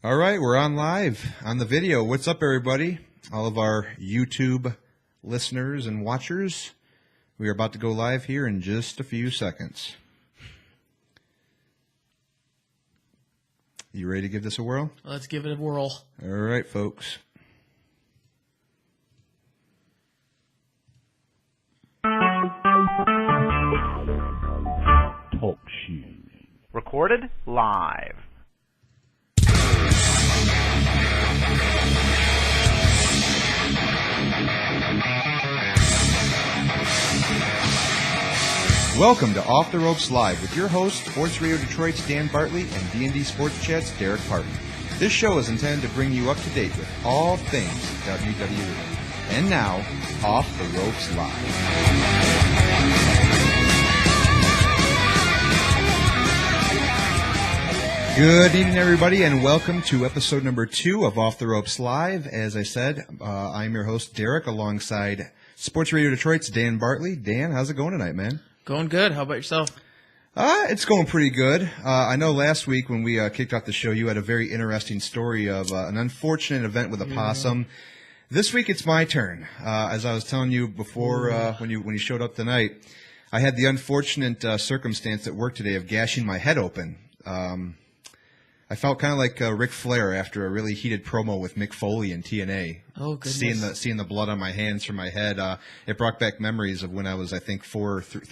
All right, we're on live on the video. What's up, everybody? All of our YouTube listeners and watchers. We are about to go live here in just a few seconds. You ready to give this a whirl? Let's give it a whirl. All right, folks. Talk show. Recorded live. Welcome to Off the Ropes Live with your host, Sports Radio Detroit's Dan Bartley and D&D Sports Chat's Derek Partin. This show is intended to bring you up to date with all things WWE. And now, Off the Ropes Live. Good evening, everybody, and welcome to episode number 2 of Off the Ropes Live. As I said, I'm your host, Derek, alongside Sports Radio Detroit's Dan Bartley. Dan, how's it going tonight, man? Going good. How about yourself? It's going pretty good. I know last week when we kicked off the show, you had a very interesting story of an unfortunate event with a possum. This week, it's my turn. As I was telling you before, when you showed up tonight, I had the unfortunate circumstance at work today of gashing my head open. I felt kind of like Ric Flair after a really heated promo with Mick Foley in TNA. Oh, goodness. Seeing the blood on my hands from my head, it brought back memories of when I was, I think, 3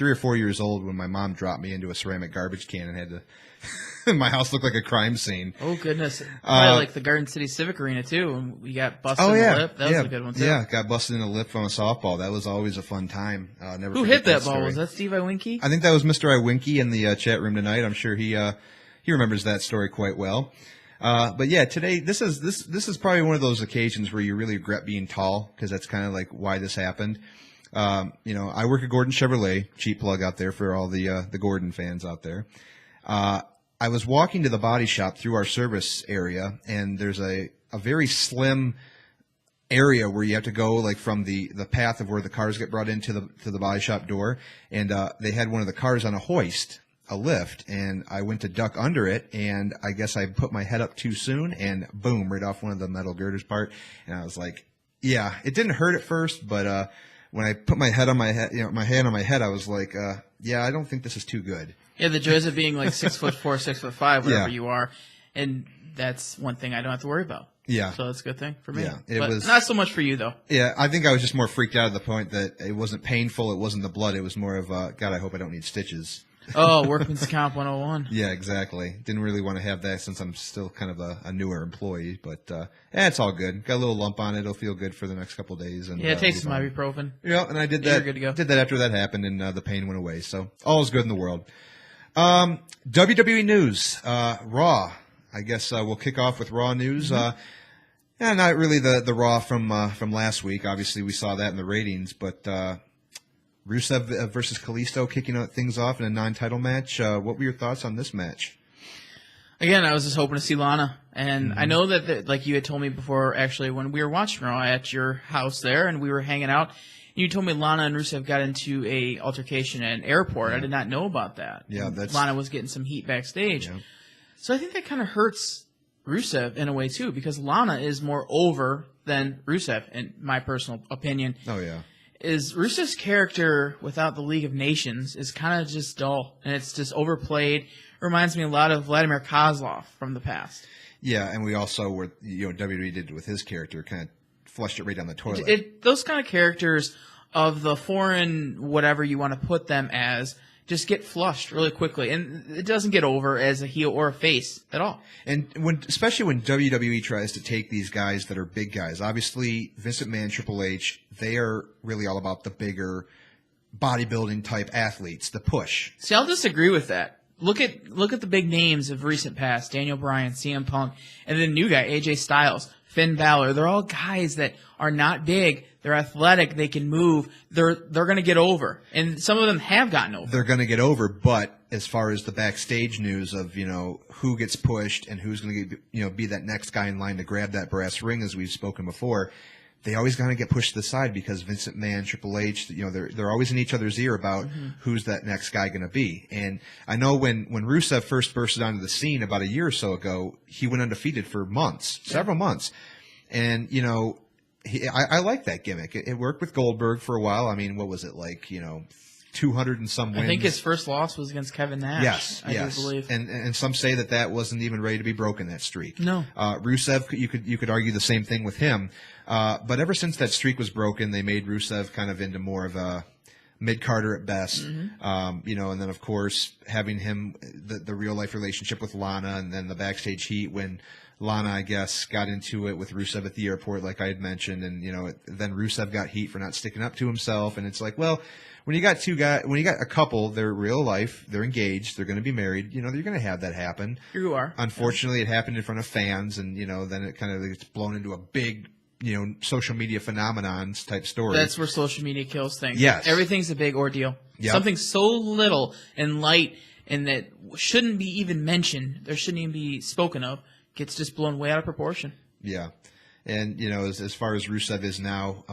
or 4 years old when my mom dropped me into a ceramic garbage can and had to. My house looked like a crime scene. Oh, goodness. Probably like the Garden City Civic Arena, too. And we got busted in the lip. That was a good one, too. Yeah, got busted in the lip from a softball. That was always a fun time. Who hit that ball? Was that Steve Iwinkie? I think that was Mr. Iwinkie in the chat room tonight. I'm sure he remembers that story quite well. But yeah, today this is probably one of those occasions where you really regret being tall, because that's kind of like why this happened. I work at Gordon Chevrolet, cheap plug out there for all the Gordon fans out there. I was walking to the body shop through our service area, and there's a very slim area where you have to go like from the path of where the cars get brought into the body shop door, and they had one of the cars on a hoist, a lift, and I went to duck under it, and I guess I put my head up too soon, and boom, right off one of the metal girders part, and I was like, yeah, it didn't hurt at first, but when I put my head on my head, my hand on my head, I was like, yeah, I don't think this is too good. Yeah, the joys of being like 6'4", 6'5", whatever you are, and that's one thing I don't have to worry about. Yeah. So that's a good thing for me. Yeah, but not so much for you, though. Yeah, I think I was just more freaked out at the point that it wasn't painful, it wasn't the blood, it was more of, God, I hope I don't need stitches. Oh, Workman's Comp 101. Yeah, exactly. Didn't really want to have that since I'm still kind of a newer employee, but it's all good. Got a little lump on it. It'll feel good for the next couple of days. And, take some ibuprofen. Yeah, and I did that. You're good to go. Did that after that happened, and the pain went away. So all is good in the world. WWE news, Raw. I guess we'll kick off with Raw news. Yeah, not really the Raw from last week. Obviously, we saw that in the ratings, but. Rusev versus Kalisto kicking things off in a non-title match. What were your thoughts on this match? Again, I was just hoping to see Lana. And I know that, like you had told me before, actually, when we were watching Raw at your house there and we were hanging out, you told me Lana and Rusev got into a altercation at an airport. I did not know about that. Yeah, Lana was getting some heat backstage. Yeah. So I think that kind of hurts Rusev in a way, too, because Lana is more over than Rusev, in my personal opinion. Oh, yeah. Is Rusev's character without the League of Nations is kind of just dull, and it's just overplayed. It reminds me a lot of Vladimir Kozlov from the past. Yeah, and we also were, WWE did with his character, kind of flushed it right down the toilet. Those kind of characters of the foreign whatever you want to put them as just get flushed really quickly, and it doesn't get over as a heel or a face at all. And especially when WWE tries to take these guys that are big guys, obviously Vince McMahon, Triple H, they are really all about the bigger bodybuilding type athletes, the push. See, I'll disagree with that. Look at the big names of recent past: Daniel Bryan, CM Punk, and then the new guy AJ Styles, Finn Balor. They're all guys that are not big. They're athletic. They can move. They're going to get over, and some of them have gotten over. They're going to get over, but as far as the backstage news of who gets pushed and who's going to be that next guy in line to grab that brass ring, as we've spoken before, they always kind of get pushed to the side because Vincent Mann, Triple H, they're always in each other's ear about who's that next guy going to be. And I know when Rusev first bursted onto the scene about a year or so ago, he went undefeated for months, several months. And, I like that gimmick. It worked with Goldberg for a while. I mean, what was it like, 200 and some wins? I think his first loss was against Kevin Nash. Yes, I do believe. And some say that wasn't even ready to be broken, that streak. No. Rusev, you could argue the same thing with him. But ever since that streak was broken, they made Rusev kind of into more of a mid-carder at best. And then of course having him the real life relationship with Lana, and then the backstage heat when Lana, I guess, got into it with Rusev at the airport, like I had mentioned, and then Rusev got heat for not sticking up to himself, and it's like, well, when you got a couple, they're real life, they're engaged, they're going to be married, you're going to have that happen. You are. Unfortunately, it happened in front of fans, and then it kind of gets blown into a big, social media phenomenons type story. That's where social media kills things. Yes. Everything's a big ordeal. Yep. Something so little and light and that shouldn't be even mentioned, there shouldn't even be spoken of, gets just blown way out of proportion. Yeah. And, as far as Rusev is now,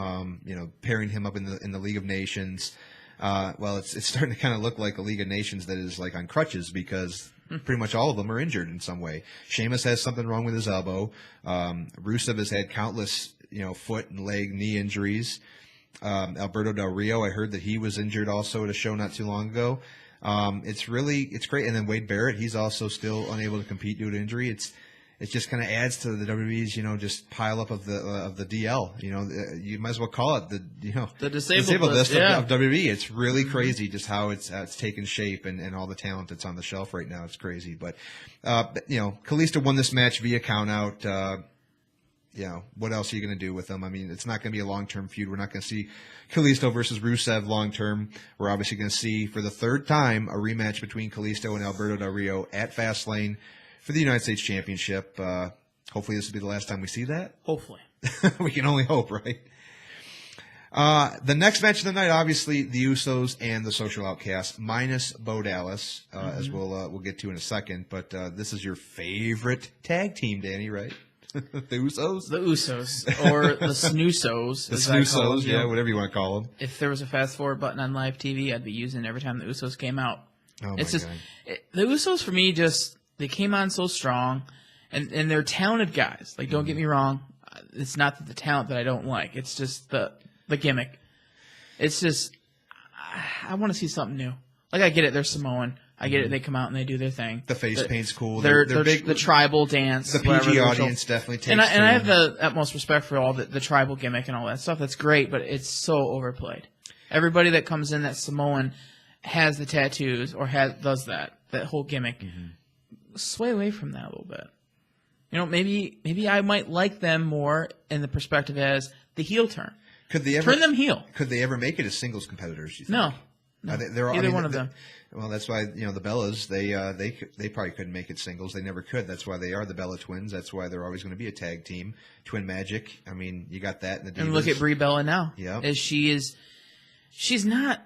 pairing him up in the League of Nations, it's starting to kind of look like a League of Nations that is like on crutches because pretty much all of them are injured in some way. Sheamus has something wrong with his elbow. Rusev has had countless, foot and leg, knee injuries. Alberto Del Rio, I heard that he was injured also at a show not too long ago. It's great. And then Wade Barrett, he's also still unable to compete due to injury. It just kind of adds to the WWE's, just pile up of the DL. You might as well call it the disabled list of WWE. It's really crazy just how it's taken shape and all the talent that's on the shelf right now. It's crazy. But Kalisto won this match via countout. What else are you going to do with them? I mean, it's not going to be a long-term feud. We're not going to see Kalisto versus Rusev long-term. We're obviously going to see, for the third time, a rematch between Kalisto and Alberto Del Rio at Fastlane for the United States Championship. Hopefully this will be the last time we see that. Hopefully. We can only hope, right? The next match of the night, obviously, the Usos and the Social Outcasts, minus Bo Dallas, as we'll get to in a second. But this is your favorite tag team, Danny, right? The Usos? The Usos. Or the Snoosos. The Snoosos, yeah, whatever you want to call them. If there was a fast-forward button on live TV, I'd be using it every time the Usos came out. Oh, it's my just God. The Usos, for me, they came on so strong, and they're talented guys. Like, don't get me wrong. It's not the talent that I don't like. It's just the gimmick. It's just, I want to see something new. Like, I get it. They're Samoan. I get it. They come out and they do their thing. The face paint's cool. They're big. The tribal dance. The PG audience definitely takes and I have the utmost respect for all the tribal gimmick and all that stuff. That's great, but it's so overplayed. Everybody that comes in that's Samoan has the tattoos or does that whole gimmick. Sway away from that a little bit. Maybe I might like them more in the perspective as the heel turn. Could they ever turn them heel? Could they ever make it as singles competitors? You think? No. Either one of them. Well, that's why the Bellas they probably couldn't make it singles. They never could. That's why they are the Bella Twins. That's why they're always going to be a tag team. Twin Magic. I mean, you got that in the Divas. And look at Brie Bella now. Yeah, she's not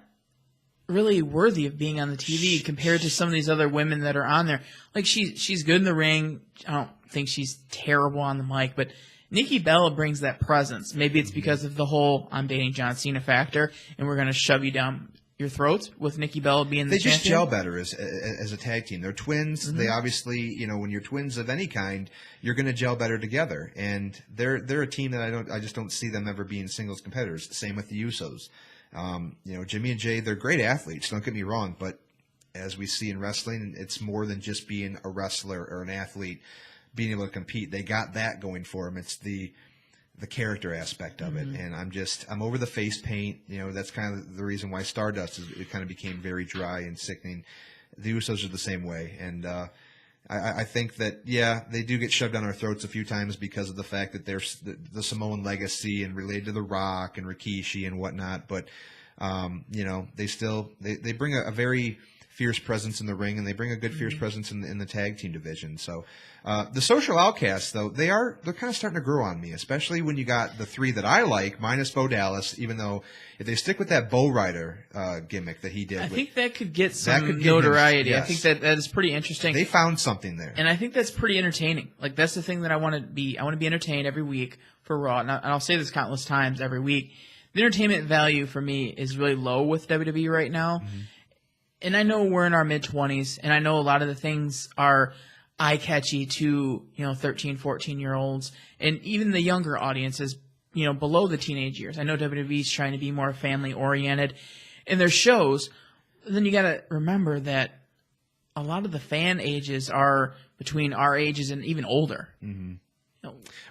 really worthy of being on the TV compared to some of these other women that are on there. Like she's good in the ring. I don't think she's terrible on the mic, but Nikki Bella brings that presence. Maybe it's because of the whole I'm dating John Cena factor, and we're going to shove you down your throats with Nikki Bella being the champion. They just gel better as a tag team. They're twins. They obviously, when you're twins of any kind, you're going to gel better together. And they're a team that I just don't see them ever being singles competitors. Same with the Usos. Jimmy and Jay, they're great athletes. Don't get me wrong, but as we see in wrestling, it's more than just being a wrestler or an athlete, being able to compete. They got that going for them. It's the character aspect of it, and I'm over the face paint. That's kind of the reason why Stardust it kind of became very dry and sickening. The Usos are the same way, and I think that they do get shoved down our throats a few times because of the fact that they're the Samoan legacy and related to The Rock and Rikishi and whatnot. But they bring a very fierce presence in the ring, and they bring a good fierce presence in the tag team division. So the Social Outcasts, though, they're kind of starting to grow on me, especially when you got the three that I like, minus Bo Dallas, even though if they stick with that Bo Rider gimmick that he did. I think that could get some notoriety. Yes. I think that is pretty interesting. They found something there. And I think that's pretty entertaining. Like, that's the thing that I want to be. I want to be entertained every week for Raw. And I'll say this countless times every week. The entertainment value for me is really low with WWE right now. Mm-hmm. And I know we're in our mid-20s, and I know a lot of the things are eye-catchy to, 13, 14-year-olds, and even the younger audiences, below the teenage years. I know WWE's trying to be more family-oriented in their shows. Then you got to remember that a lot of the fan ages are between our ages and even older. Mm-hmm.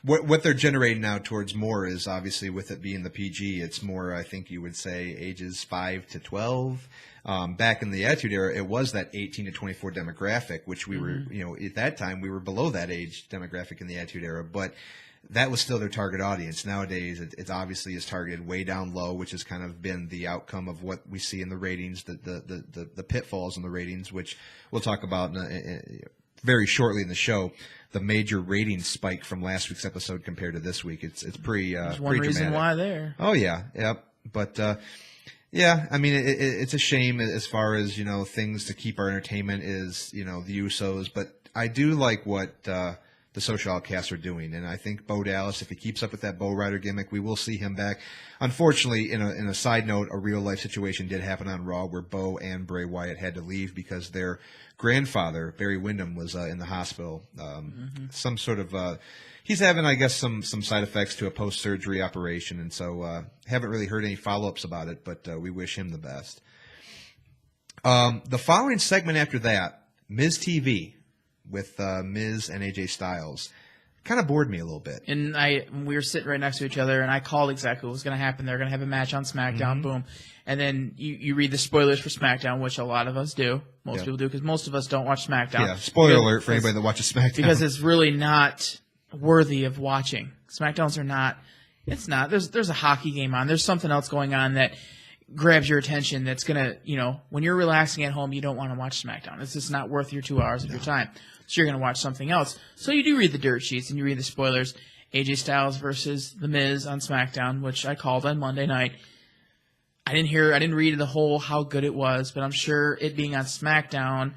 What they're generating now towards more is obviously with it being the PG, it's more, I think you would say, ages 5 to 12. Back in the Attitude Era, it was that 18 to 24 demographic, which we were, at that time, we were below that age demographic in the Attitude Era, but that was still their target audience. Nowadays, it obviously is targeted way down low, which has kind of been the outcome of what we see in the ratings, the pitfalls in the ratings, which we'll talk about very shortly in the show. The major ratings spike from last week's episode compared to this week. It's pretty There's pretty one reason dramatic. why there. Oh yeah, yep. But yeah, I mean it's a shame as far as things to keep our entertainment is the Usos. But I do like what the Social Outcasts are doing, and I think Bo Dallas, if he keeps up with that Bo Rider gimmick, we will see him back. Unfortunately, in a side note, a real life situation did happen on Raw where Bo and Bray Wyatt had to leave because their grandfather, Barry Windham, was in the hospital. Some sort of he's having, I guess, some side effects to a post-surgery operation, and so haven't really heard any follow-ups about it, but we wish him the best. The following segment after that, Miz TV with Miz and AJ Styles, kind of bored me a little bit. And we were sitting right next to each other, and I called exactly what was going to happen. They're going to have a match on SmackDown, boom. And then you read the spoilers for SmackDown, which a lot of us do. Most people do, because most of us don't watch SmackDown. Yeah, spoiler alert for anybody that watches SmackDown. Because it's really not worthy of watching. SmackDowns are not. It's not. There's a hockey game on. There's something else going on that grabs your attention that's going to, when you're relaxing at home, you don't want to watch SmackDown. It's just not worth your 2 hours of your time. So you're going to watch something else. So you do read the dirt sheets and you read the spoilers. AJ Styles versus The Miz on SmackDown, which I called on Monday night. I didn't read the whole how good it was, but I'm sure it being on SmackDown,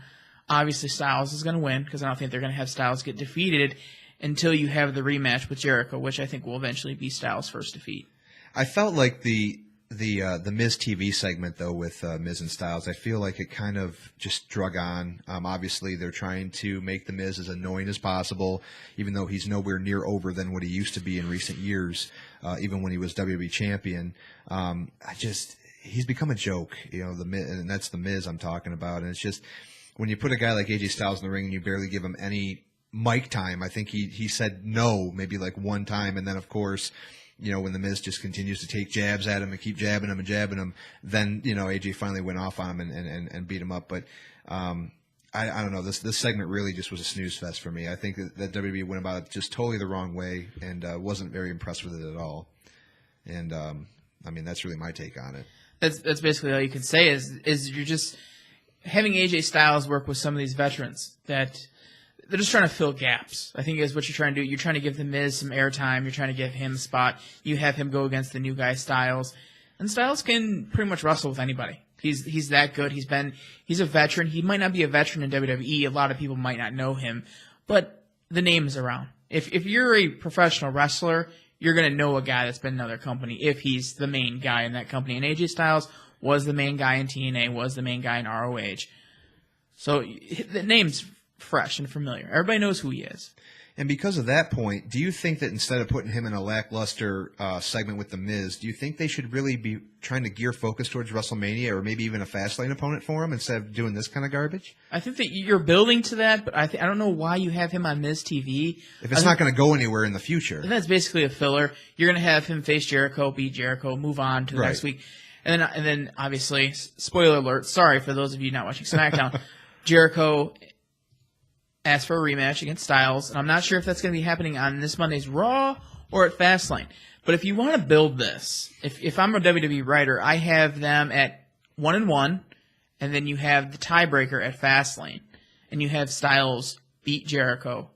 obviously Styles is going to win because I don't think they're going to have Styles get defeated until you have the rematch with Jericho, which I think will eventually be Styles' first defeat. I felt like the Miz TV segment, though, with Miz and Styles, I feel like it kind of just drug on. Obviously, they're trying to make The Miz as annoying as possible, even though he's nowhere near over than what he used to be in recent years, even when he was WWE champion. He's become a joke, the Miz, and that's The Miz I'm talking about. And it's just, when you put a guy like AJ Styles in the ring and you barely give him any mic time, I think he said no maybe like one time, and then, of course, when The Miz just continues to take jabs at him and keep jabbing him, then, AJ finally went off on him and beat him up. But I don't know. This segment really just was a snooze fest for me. I think that WWE went about it just totally the wrong way and wasn't very impressed with it at all. And, I mean, that's really my take on it. That's basically all you can say is you're just having AJ Styles work with some of these veterans that they're just trying to fill gaps. I think is what you're trying to do. You're trying to give The Miz some airtime. You're trying to give him a spot. You have him go against the new guy Styles, and Styles can pretty much wrestle with anybody. He's that good. He's a veteran. He might not be a veteran in WWE. A lot of people might not know him, but the name is around. If you're a professional wrestler, you're going to know a guy that's been in another company if he's the main guy in that company. And AJ Styles was the main guy in TNA, was the main guy in ROH. So the name's fresh and familiar. Everybody knows who he is. And because of that point, do you think that instead of putting him in a lackluster segment with The Miz, do you think they should really be trying to gear focus towards WrestleMania or maybe even a Fastlane opponent for him instead of doing this kind of garbage? I think that you're building to that, but I don't know why you have him on Miz TV. If it's not going to go anywhere in the future. That's basically a filler. You're going to have him face Jericho, beat Jericho, move on to the next week. And then obviously, spoiler alert, sorry for those of you not watching SmackDown, Jericho asked for a rematch against Styles, and I'm not sure if that's going to be happening on this Monday's Raw or at Fastlane. But if you want to build this, if I'm a WWE writer, I have them at 1-1, and and then you have the tiebreaker at Fastlane, and you have Styles beat Jericho.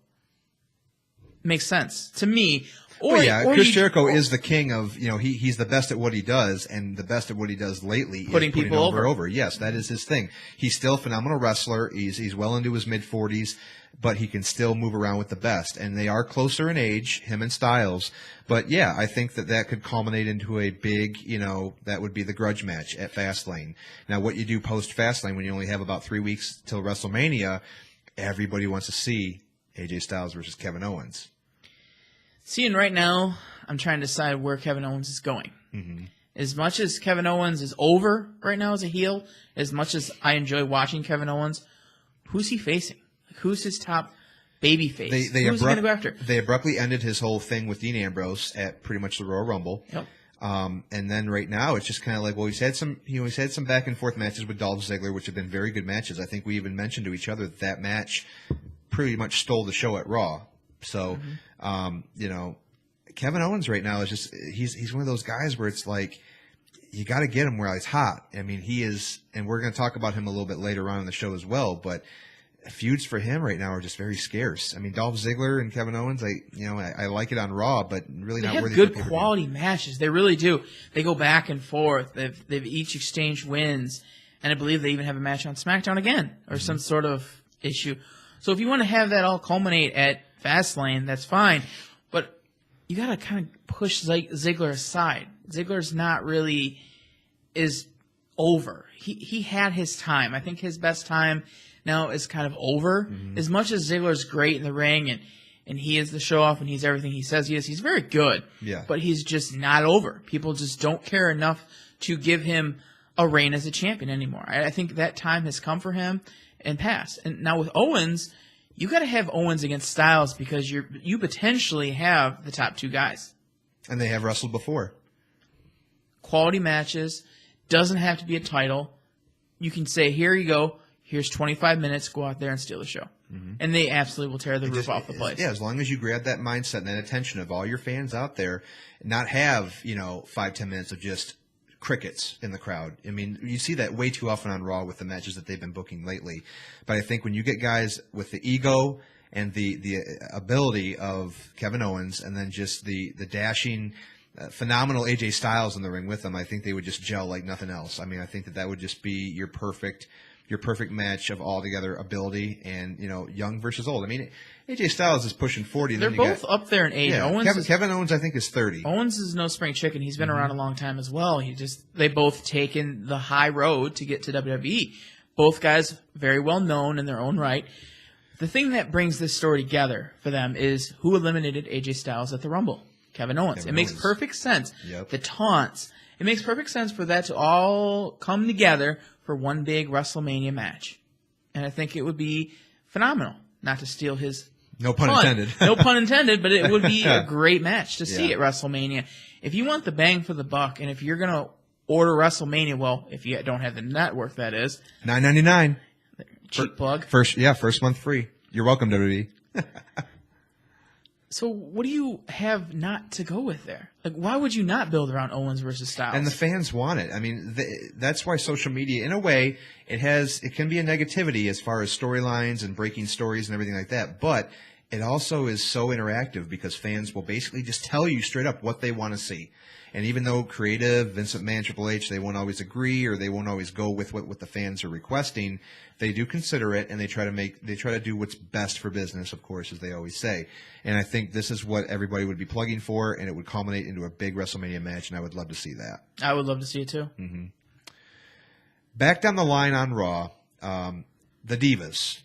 Makes sense to me. Or Chris Jericho is the king of, he's the best at what he does, and the best at what he does lately is putting people over. Yes, that is his thing. He's still a phenomenal wrestler. He's well into his mid-40s, but he can still move around with the best. And they are closer in age, him and Styles. But yeah, I think that could culminate into a big, that would be the grudge match at Fastlane. Now, what you do post-Fastlane when you only have about 3 weeks till WrestleMania, everybody wants to see AJ Styles versus Kevin Owens. Seeing right now, I'm trying to decide where Kevin Owens is going. Mm-hmm. As much as Kevin Owens is over right now as a heel, as much as I enjoy watching Kevin Owens, who's he facing? Who's his top baby face? Who's he going to go after? They abruptly ended his whole thing with Dean Ambrose at pretty much the Royal Rumble. Yep. And then right now it's just kind of like, well, he's had some back and forth matches with Dolph Ziggler, which have been very good matches. I think we even mentioned to each other that match pretty much stole the show at Raw. So, Kevin Owens right now is just he's one of those guys where it's like you got to get him while he's hot. I mean, he is, and we're going to talk about him a little bit later on in the show as well. But feuds for him right now are just very scarce. I mean, Dolph Ziggler and Kevin Owens, I like it on Raw, but really not worthy. They have good quality matches. They really do. They go back and forth. They've each exchanged wins, and I believe they even have a match on SmackDown again or some sort of issue. So if you want to have that all culminate at Fastlane, that's fine, but you got to kind of push Ziggler aside. Ziggler's not really is over. He had his time. I think his best time now is kind of over. Mm-hmm. As much as Ziggler's great in the ring and he is the show off and he's everything he says he is, he's very good. Yeah. But he's just not over. People just don't care enough to give him a reign as a champion anymore. I think that time has come for him and passed. And now with Owens, you got to have Owens against Styles because you potentially have the top two guys. And they have wrestled before. Quality matches. Doesn't have to be a title. You can say, here you go. Here's 25 minutes. Go out there and steal the show. Mm-hmm. And they absolutely will tear the roof off the place. Yeah, as long as you grab that mindset and that attention of all your fans out there, not have, 5-10 minutes of just crickets in the crowd. I mean, you see that way too often on Raw with the matches that they've been booking lately. But I think when you get guys with the ego and the ability of Kevin Owens and then just the dashing, phenomenal AJ Styles in the ring with them, I think they would just gel like nothing else. I mean, I think that would just be your perfect match of all together ability and, young versus old. I mean, AJ Styles is pushing 40. And they're both up there in age. Yeah, Kevin Owens, I think, is 30. Owens is no spring chicken. He's been around a long time as well. They both taken the high road to get to WWE. Both guys very well known in their own right. The thing that brings this story together for them is who eliminated AJ Styles at the Rumble? Kevin Owens. It makes perfect sense. Yep. The taunts. It makes perfect sense for that to all come together for one big WrestleMania match. And I think it would be phenomenal. Not to steal his no pun intended. No pun intended, but it would be a great match to see at WrestleMania. If you want the bang for the buck, and if you're going to order WrestleMania, well, if you don't have the network, that is. $9.99. Cheap plug. First month free. You're welcome, WWE. So what do you have not to go with there? Like, why would you not build around Owens versus Styles? And the fans want it. I mean, that's why social media, in a way, it can be a negativity as far as storylines and breaking stories and everything like that. But it also is so interactive because fans will basically just tell you straight up what they want to see. And even though creative, Vince McMahon, Triple H, they won't always agree or they won't always go with what the fans are requesting, they do consider it and they try to do what's best for business, of course, as they always say. And I think this is what everybody would be plugging for, and it would culminate into a big WrestleMania match, and I would love to see that. I would love to see it too. Mm-hmm. Back down the line on Raw, the Divas.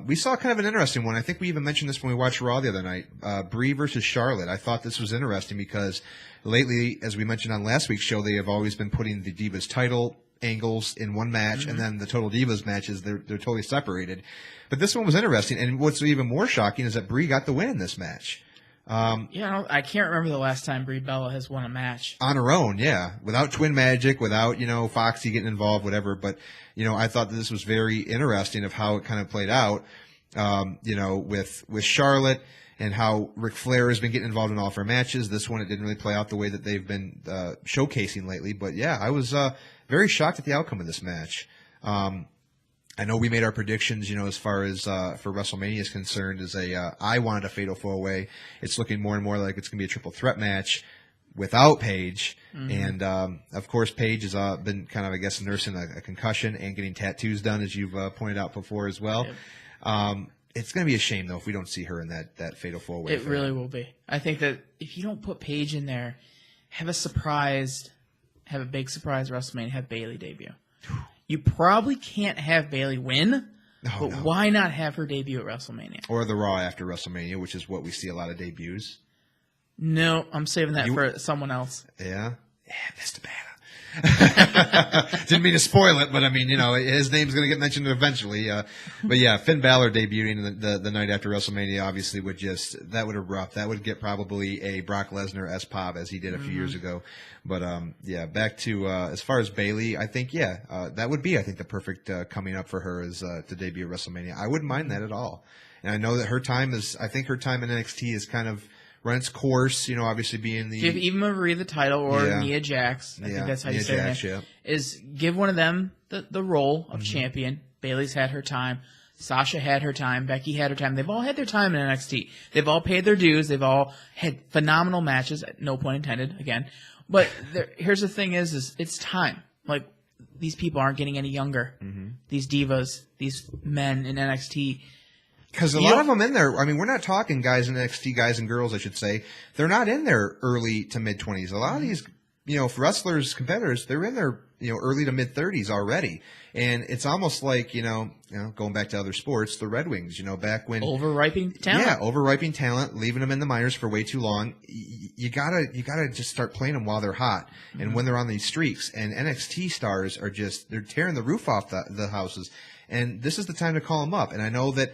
We saw kind of an interesting one. I think we even mentioned this when we watched Raw the other night. Brie versus Charlotte. I thought this was interesting because lately, as we mentioned on last week's show, they have always been putting the Divas title angles in one match, and then the Total Divas matches, they're totally separated. But this one was interesting, and what's even more shocking is that Brie got the win in this match. I can't remember the last time Brie Bella has won a match. On her own, yeah. Without Twin Magic, without, Foxy getting involved, whatever. But, I thought that this was very interesting of how it kind of played out, with Charlotte and how Ric Flair has been getting involved in all of her matches. This one, it didn't really play out the way that they've been showcasing lately. But, yeah, I was very shocked at the outcome of this match. I know we made our predictions, as far as for WrestleMania is concerned. I wanted a fatal four-way. It's looking more and more like it's going to be a triple threat match without Paige. And of course, Paige has been kind of, I guess, nursing a concussion and getting tattoos done, as you've pointed out before as well. Yep. It's going to be a shame, though, if we don't see her in that fatal four-way. It really will be. I think that if you don't put Paige in there, have a big surprise WrestleMania, have Bayley debut. You probably can't have Bayley win, but why not have her debut at WrestleMania? Or the Raw after WrestleMania, which is what we see a lot of debuts. No, I'm saving that for someone else. Yeah? Yeah, Mr. Banner. Didn't mean to spoil it, but I mean, his name's going to get mentioned eventually. But yeah, Finn Balor debuting the night after WrestleMania obviously that would erupt. That would get probably a Brock Lesnar S-pop as he did a few years ago. But yeah, back to as far as Bayley, I think that would be, I think, the perfect coming up for her is to debut at WrestleMania. I wouldn't mind that at all. And I know that her time in NXT is kind of run its course, obviously being the... Give Eva Marie the title or Nia Jax. I think that's how you say it. Is give one of them the role of champion. Bayley's had her time. Sasha had her time. Becky had her time. They've all had their time in NXT. They've all paid their dues. They've all had phenomenal matches. No pun intended, again. But here's the thing is it's time. Like, these people aren't getting any younger. These divas, these men in NXT... Because a lot of them in there, I mean, we're not talking guys in NXT, guys and girls, I should say. They're not in their early to mid-20s. A lot of these, wrestlers, competitors, they're in their, early to mid-30s already. And it's almost like, going back to other sports, the Red Wings, back when... Overripening talent. Yeah, overripening talent, leaving them in the minors for way too long. You gotta just start playing them while they're hot and when they're on these streaks. And NXT stars are they're tearing the roof off the houses. And this is the time to call them up. And I know that...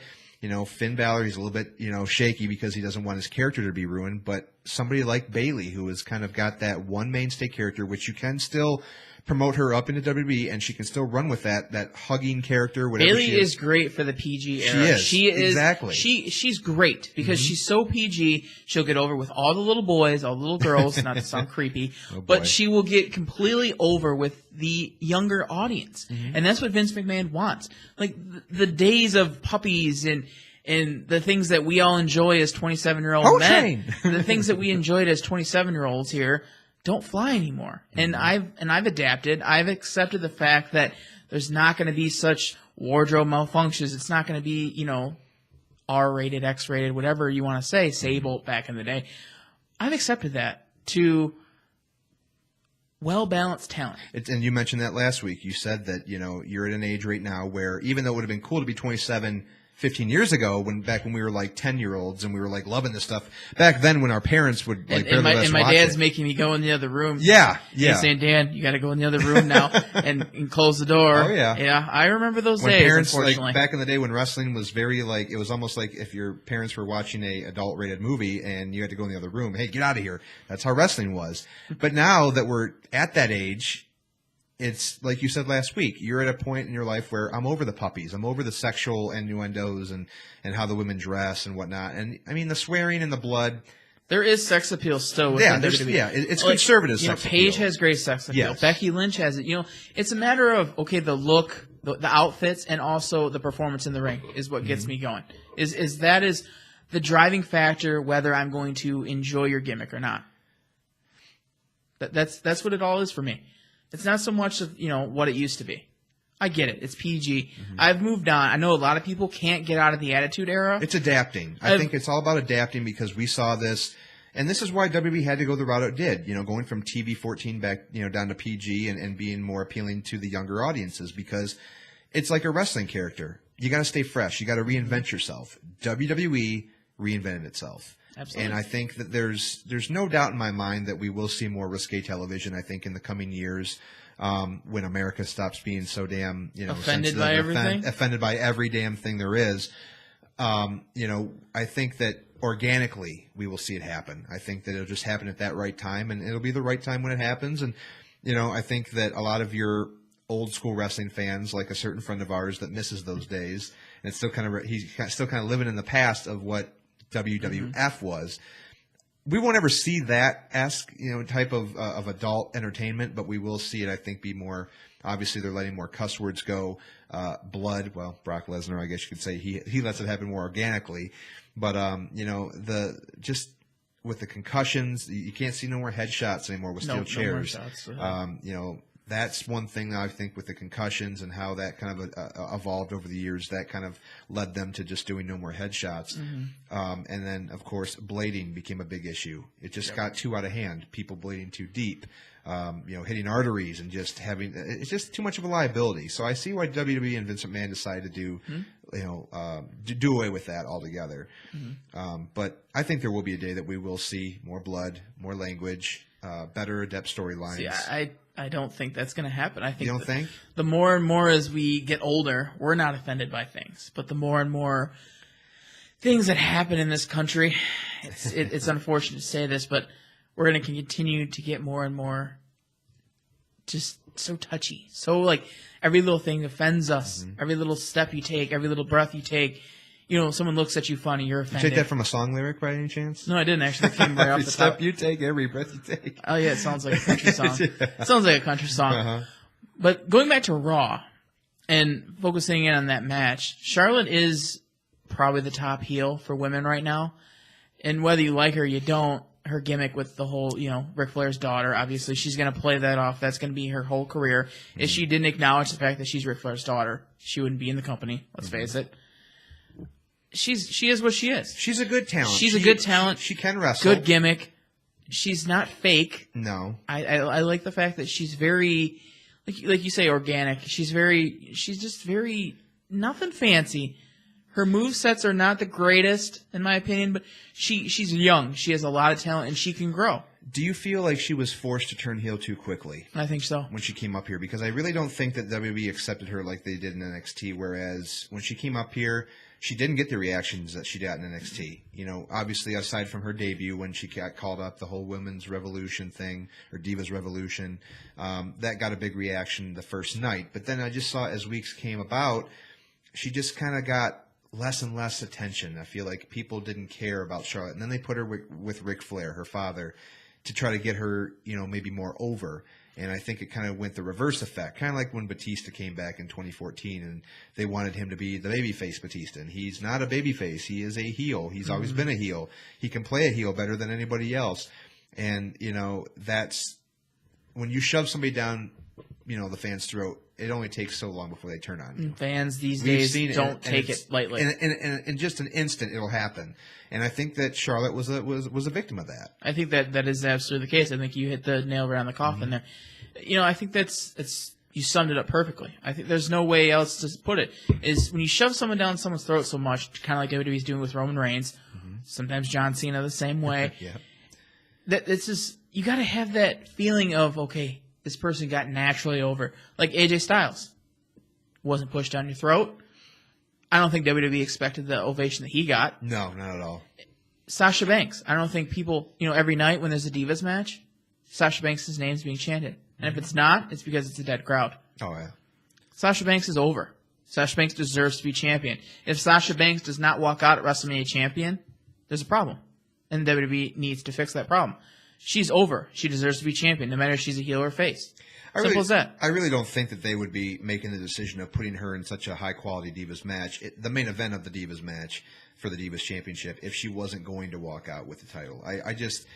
Finn Balor, he's a little bit, shaky because he doesn't want his character to be ruined. But somebody like Bayley, who has kind of got that one mainstay character, which you can still promote her up into WWE, and she can still run with that hugging character. Whatever Bayley is great for the PG She era. is. She is Exactly. She's great because she's so PG. She'll get over with all the little boys, all the little girls. Not to sound creepy, but she will get completely over with the younger audience, and that's what Vince McMahon wants. Like the days of puppies and the things that we all enjoy as 27-year-old men, the things that we enjoyed as 27-year-olds here, don't fly anymore. And I've adapted. I've accepted the fact that there's not going to be such wardrobe malfunctions. It's not going to be, R-rated, X-rated, whatever you want to say, Sable back in the day. I've accepted that to well-balanced talent. And you mentioned that last week. You said that, you're at an age right now where even though it would have been cool to be 27 15 years ago, back when we were like 10-year-olds and we were like loving this stuff. Back then, when our parents would like and my dad's making me go in the other room. Yeah. He's saying, "Dan, you got to go in the other room now and close the door." Oh yeah. Yeah, I remember those when days. Parents, unfortunately, back in the day when wrestling was very it was almost like if your parents were watching a adult-rated movie and you had to go in the other room. Hey, get out of here. That's how wrestling was. But now that we're at that age, it's like you said last week, you're at a point in your life where I'm over the puppies. I'm over the sexual innuendos and how the women dress and whatnot. And I mean, the swearing and the blood. There is sex appeal still within WWE. Yeah, it's conservative sex appeal. Paige has great sex appeal. Yes. Becky Lynch has it. It's a matter of, the look, the outfits, and also the performance in the ring is what gets me going. Is the driving factor whether I'm going to enjoy your gimmick or not. That's what it all is for me. It's not so much of, what it used to be. I get it. It's PG. I've moved on. I know a lot of people can't get out of the Attitude Era. It's adapting. I think it's all about adapting because we saw this, and this is why WWE had to go the route it did, going from TV 14 back, down to PG and being more appealing to the younger audiences because it's like a wrestling character. You got to stay fresh. You got to reinvent yourself. WWE reinvented itself. Absolutely. And I think that there's no doubt in my mind that we will see more risque television, I think, in the coming years when America stops being so damn, offended by everything? Offended by every damn thing there is. I think that organically we will see it happen. I think that it'll just happen at that right time, and it'll be the right time when it happens. And, I think that a lot of your old school wrestling fans, like a certain friend of ours that misses those days, and it's still he's still kind of living in the past of what WWF was. we won't ever see that type of adult entertainment, but we will see it, I think, be more. Obviously, they're letting more cuss words go. Blood. Well, Brock Lesnar, I guess you could say he lets it happen more organically. But just with the concussions, you can't see no more headshots anymore with steel chairs. No more shots, That's one thing I think with the concussions and how that kind of evolved over the years. That kind of led them to just doing no more headshots. And then, of course, blading became a big issue. It just got too out of hand. People blading too deep, hitting arteries and just it's just too much of a liability. So I see why WWE and Vince McMahon decided to do away with that altogether. But I think there will be a day that we will see more blood, more language, better adept storylines. Yeah, I don't think that's going to happen. I think you don't think? The more and more as we get older, we're not offended by things, but the more and more things that happen in this country, it's unfortunate to say this, but we're going to continue to get more and more just so touchy. So like every little thing offends us. Every little step you take, every little breath you take. Someone looks at you funny, you're offended. Did you take that from a song lyric by any chance? No, I didn't actually. It came right off the top. Every step you take, every breath you take. Oh, yeah, it sounds like a country song. It sounds like a country song. But going back to Raw and focusing in on that match, Charlotte is probably the top heel for women right now. And whether you like her or you don't, her gimmick with the whole, Ric Flair's daughter, obviously she's going to play that off. That's going to be her whole career. If she didn't acknowledge the fact that she's Ric Flair's daughter, she wouldn't be in the company, let's face it. She is what she is. She's a good talent. She's a good talent. She can wrestle. Good gimmick. She's not fake. No. I like the fact that she's very, like you say, organic. She's just very, nothing fancy. Her movesets are not the greatest, in my opinion, but she's young. She has a lot of talent, and she can grow. Do you feel like she was forced to turn heel too quickly? I think so. When she came up here, because I really don't think that WWE accepted her like they did in NXT, whereas when she came up here, she didn't get the reactions that she got in NXT. Obviously, aside from her debut when she got called up, the whole Women's Revolution thing, or Divas Revolution, that got a big reaction the first night. But then I just saw as weeks came about, she just kind of got less and less attention. I feel like people didn't care about Charlotte. And then they put her with Ric Flair, her father, to try to get her, maybe more over. And I think it kind of went the reverse effect, kind of like when Batista came back in 2014 and they wanted him to be the babyface Batista. And he's not a babyface. He is a heel. He's always been a heel. He can play a heel better than anybody else. And, that's when you shove somebody down, the fan's throat, it only takes so long before they turn on you. Fans these days don't take it lightly. And in just an instant, it'll happen. And I think that Charlotte was a victim of that. I think that is absolutely the case. I think you hit the nail right on the coffin there. I think that's you summed it up perfectly. I think there's no way else to put it. Is when you shove someone down someone's throat so much, kind of like WWE's doing with Roman Reigns, sometimes John Cena the same way. That it's just you got to have that feeling of okay, this person got naturally over. Like AJ Styles wasn't pushed down your throat. I don't think WWE expected the ovation that he got. No, not at all. Sasha Banks. I don't think people, every night when there's a Divas match, Sasha Banks' name's being chanted. And if it's not, it's because it's a dead crowd. Oh, yeah. Sasha Banks is over. Sasha Banks deserves to be champion. If Sasha Banks does not walk out at WrestleMania champion, there's a problem. And WWE needs to fix that problem. She's over. She deserves to be champion, no matter if she's a heel or face. Simple as that. I really don't think that they would be making the decision of putting her in such a high-quality Divas match, the main event of the Divas match for the Divas Championship, if she wasn't going to walk out with the title. I just,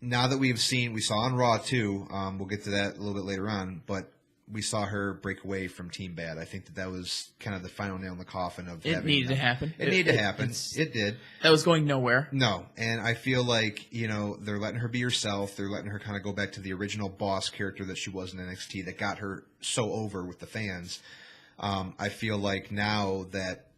now that we saw on Raw too, we'll get to that a little bit later on, but we saw her break away from Team Bad. I think that was kind of the final nail in the coffin of it needed to happen. It needed to happen. It did. That was going nowhere. No, and I feel like, they're letting her be herself. They're letting her kind of go back to the original boss character that she was in NXT that got her so over with the fans. I feel like now that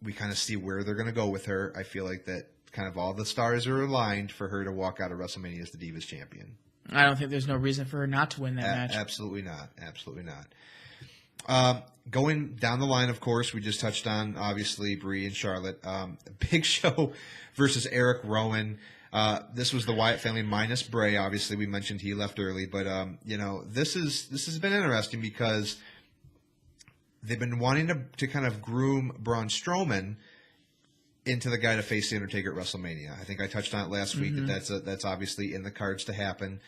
we kind of see where they're going to go with her, I feel like that kind of all the stars are aligned for her to walk out of WrestleMania as the Divas champion. I don't think there's no reason for her not to win that match. Absolutely not. Absolutely not. Going down the line, of course, we just touched on, obviously, Brie and Charlotte. Big Show versus Eric Rowan. This was the Wyatt family minus Bray. Obviously, we mentioned he left early. But, this has been interesting because they've been wanting to kind of groom Braun Strowman into the guy to face the Undertaker at WrestleMania. I think I touched on it last week that's obviously in the cards to happen.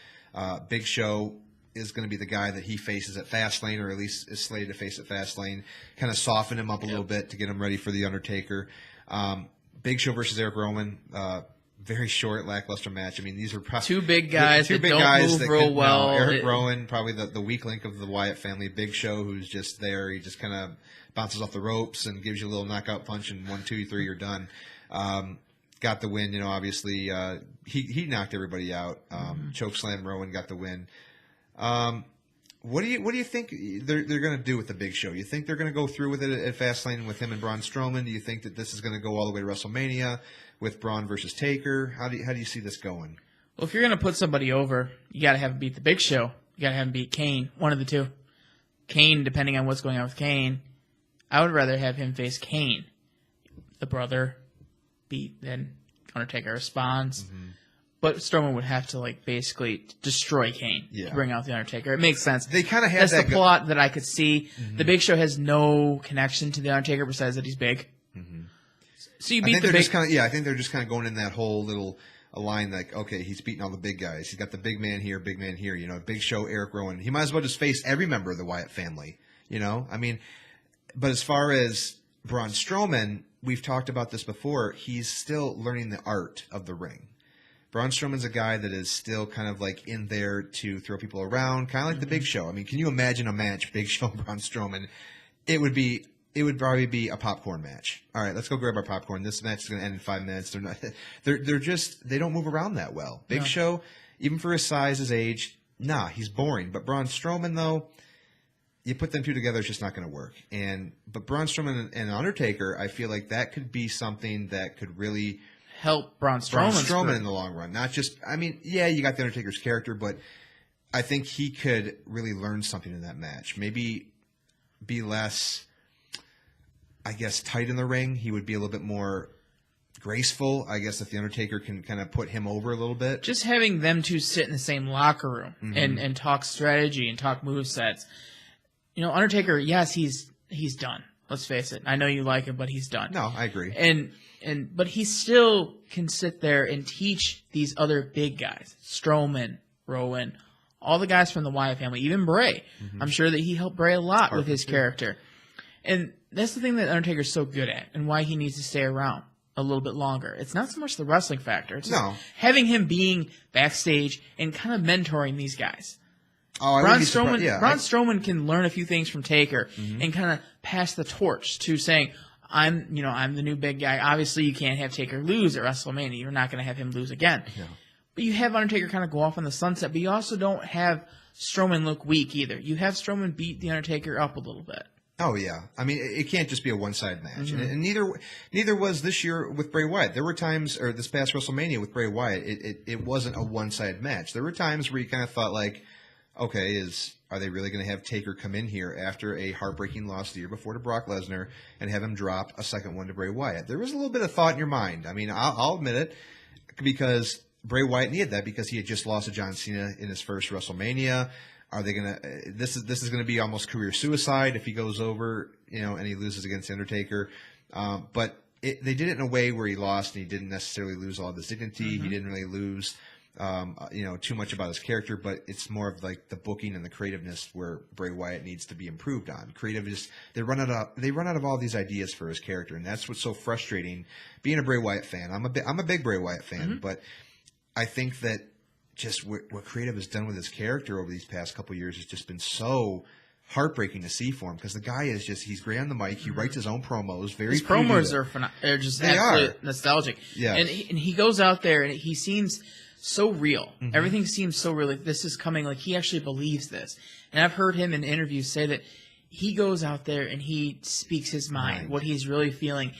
Big Show is going to be the guy that he faces at Fastlane, or at least is slated to face at Fastlane. Kind of soften him up a little bit to get him ready for the Undertaker. Big Show versus Eric Rowan. Very short, lackluster match. I mean, these are two big guys that don't move real well. Eric Rowan, probably the weak link of the Wyatt family. Big Show, who's just there. He just kind of bounces off the ropes and gives you a little knockout punch, and 1, 2, 3, you're done. Got the win. You know, obviously he knocked everybody out. Chokeslam Rowan got the win. What do you think they're going to do with the Big Show? You think they're going to go through with it at Fastlane with him and Braun Strowman? Do you think that this is going to go all the way to WrestleMania with Braun versus Taker? How do you see this going? Well, if you're going to put somebody over, you got to have him beat the Big Show. You got to have him beat Kane. One of the two. Kane, depending on what's going on with Kane, I would rather have him face Kane, the brother, beat than Undertaker responds. But Strowman would have to basically destroy Kane to bring out the Undertaker. It makes sense. They kind of have That's that the plot that I could see. The Big Show has no connection to the Undertaker besides that he's big. So you beat the big. I think they're just kind of going in that whole little line like, okay, he's beating all the big guys. He's got the big man here, big man here. You know, Big Show, Eric Rowan. He might as well just face every member of the Wyatt family. You know, I mean, but as far as Braun Strowman, we've talked about this before. He's still learning the art of the ring. Braun Strowman's a guy that is still kind of in there to throw people around, kind of like the Big Show. I mean, can you imagine a match, Big Show and Braun Strowman? It would probably be a popcorn match. All right, let's go grab our popcorn. This match is going to end in 5 minutes. They don't move around that well. Big Show, even for his size, his age, he's boring. But Braun Strowman, though, you put them two together, it's just not going to work. But Braun Strowman and Undertaker, I feel like that could be something that could really help Braun Strowman in the long run. Not just, I mean, you got the Undertaker's character, but I think he could really learn something in that match. Maybe be less, I guess, tight in the ring. He would be a little bit more graceful. I guess if the Undertaker can kind of put him over a little bit. Just having them two sit in the same locker room and talk strategy and talk movesets. You know, Undertaker, yes, he's done. Let's face it. I know you like him, but he's done. No, I agree. But he still can sit there and teach these other big guys, Strowman, Rowan, all the guys from the Wyatt family, even Bray. I'm sure that he helped Bray a lot with his character. And that's the thing that Undertaker's so good at and why he needs to stay around a little bit longer. It's not so much the wrestling factor. It's just having him being backstage and kind of mentoring these guys. Braun Strowman can learn a few things from Taker and kind of pass the torch to saying, I'm the new big guy. Obviously, you can't have Taker lose at WrestleMania. You're not going to have him lose again. No. But you have Undertaker kind of go off on the sunset, but you also don't have Strowman look weak either. You have Strowman beat the Undertaker up a little bit. Oh, yeah. I mean, it can't just be a one-sided match. And neither was this year with Bray Wyatt. There were times, or this past WrestleMania with Bray Wyatt, it wasn't a one-sided match. There were times where you kind of thought okay, are they really going to have Taker come in here after a heartbreaking loss the year before to Brock Lesnar and have him drop a second one to Bray Wyatt? There was a little bit of thought in your mind. I mean, I'll admit it, because Bray Wyatt needed that because he had just lost to John Cena in his first WrestleMania. Are they going to? This is going to be almost career suicide if he goes over, and he loses against the Undertaker. But they did it in a way where he lost and he didn't necessarily lose all of his dignity. He didn't really lose. Too much about his character, but it's more of the booking and the creativeness where Bray Wyatt needs to be improved on. They run out of all these ideas for his character, and that's what's so frustrating. Being a Bray Wyatt fan, I'm a big Bray Wyatt fan, but I think that just what creative has done with his character over these past couple of years has just been so heartbreaking to see for him, because the guy is he's great on the mic. He writes his own promos. His promos are just absolutely nostalgic. Yeah, and he goes out there and he seems so real. Everything seems so real. This is coming. He actually believes this. And I've heard him in interviews say that he goes out there and he speaks his mind, what he's really feeling.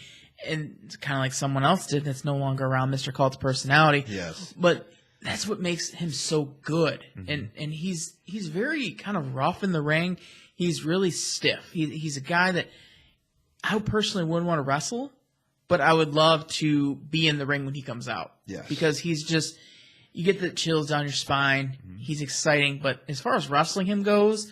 And it's kind of like someone else did that's no longer around, Mr. Cult's personality. Yes. But that's what makes him so good. And he's very kind of rough in the ring. He's really stiff. He's a guy that I personally wouldn't want to wrestle, but I would love to be in the ring when he comes out. Yes. Because he's just... You get the chills down your spine. He's exciting. But as far as wrestling him goes,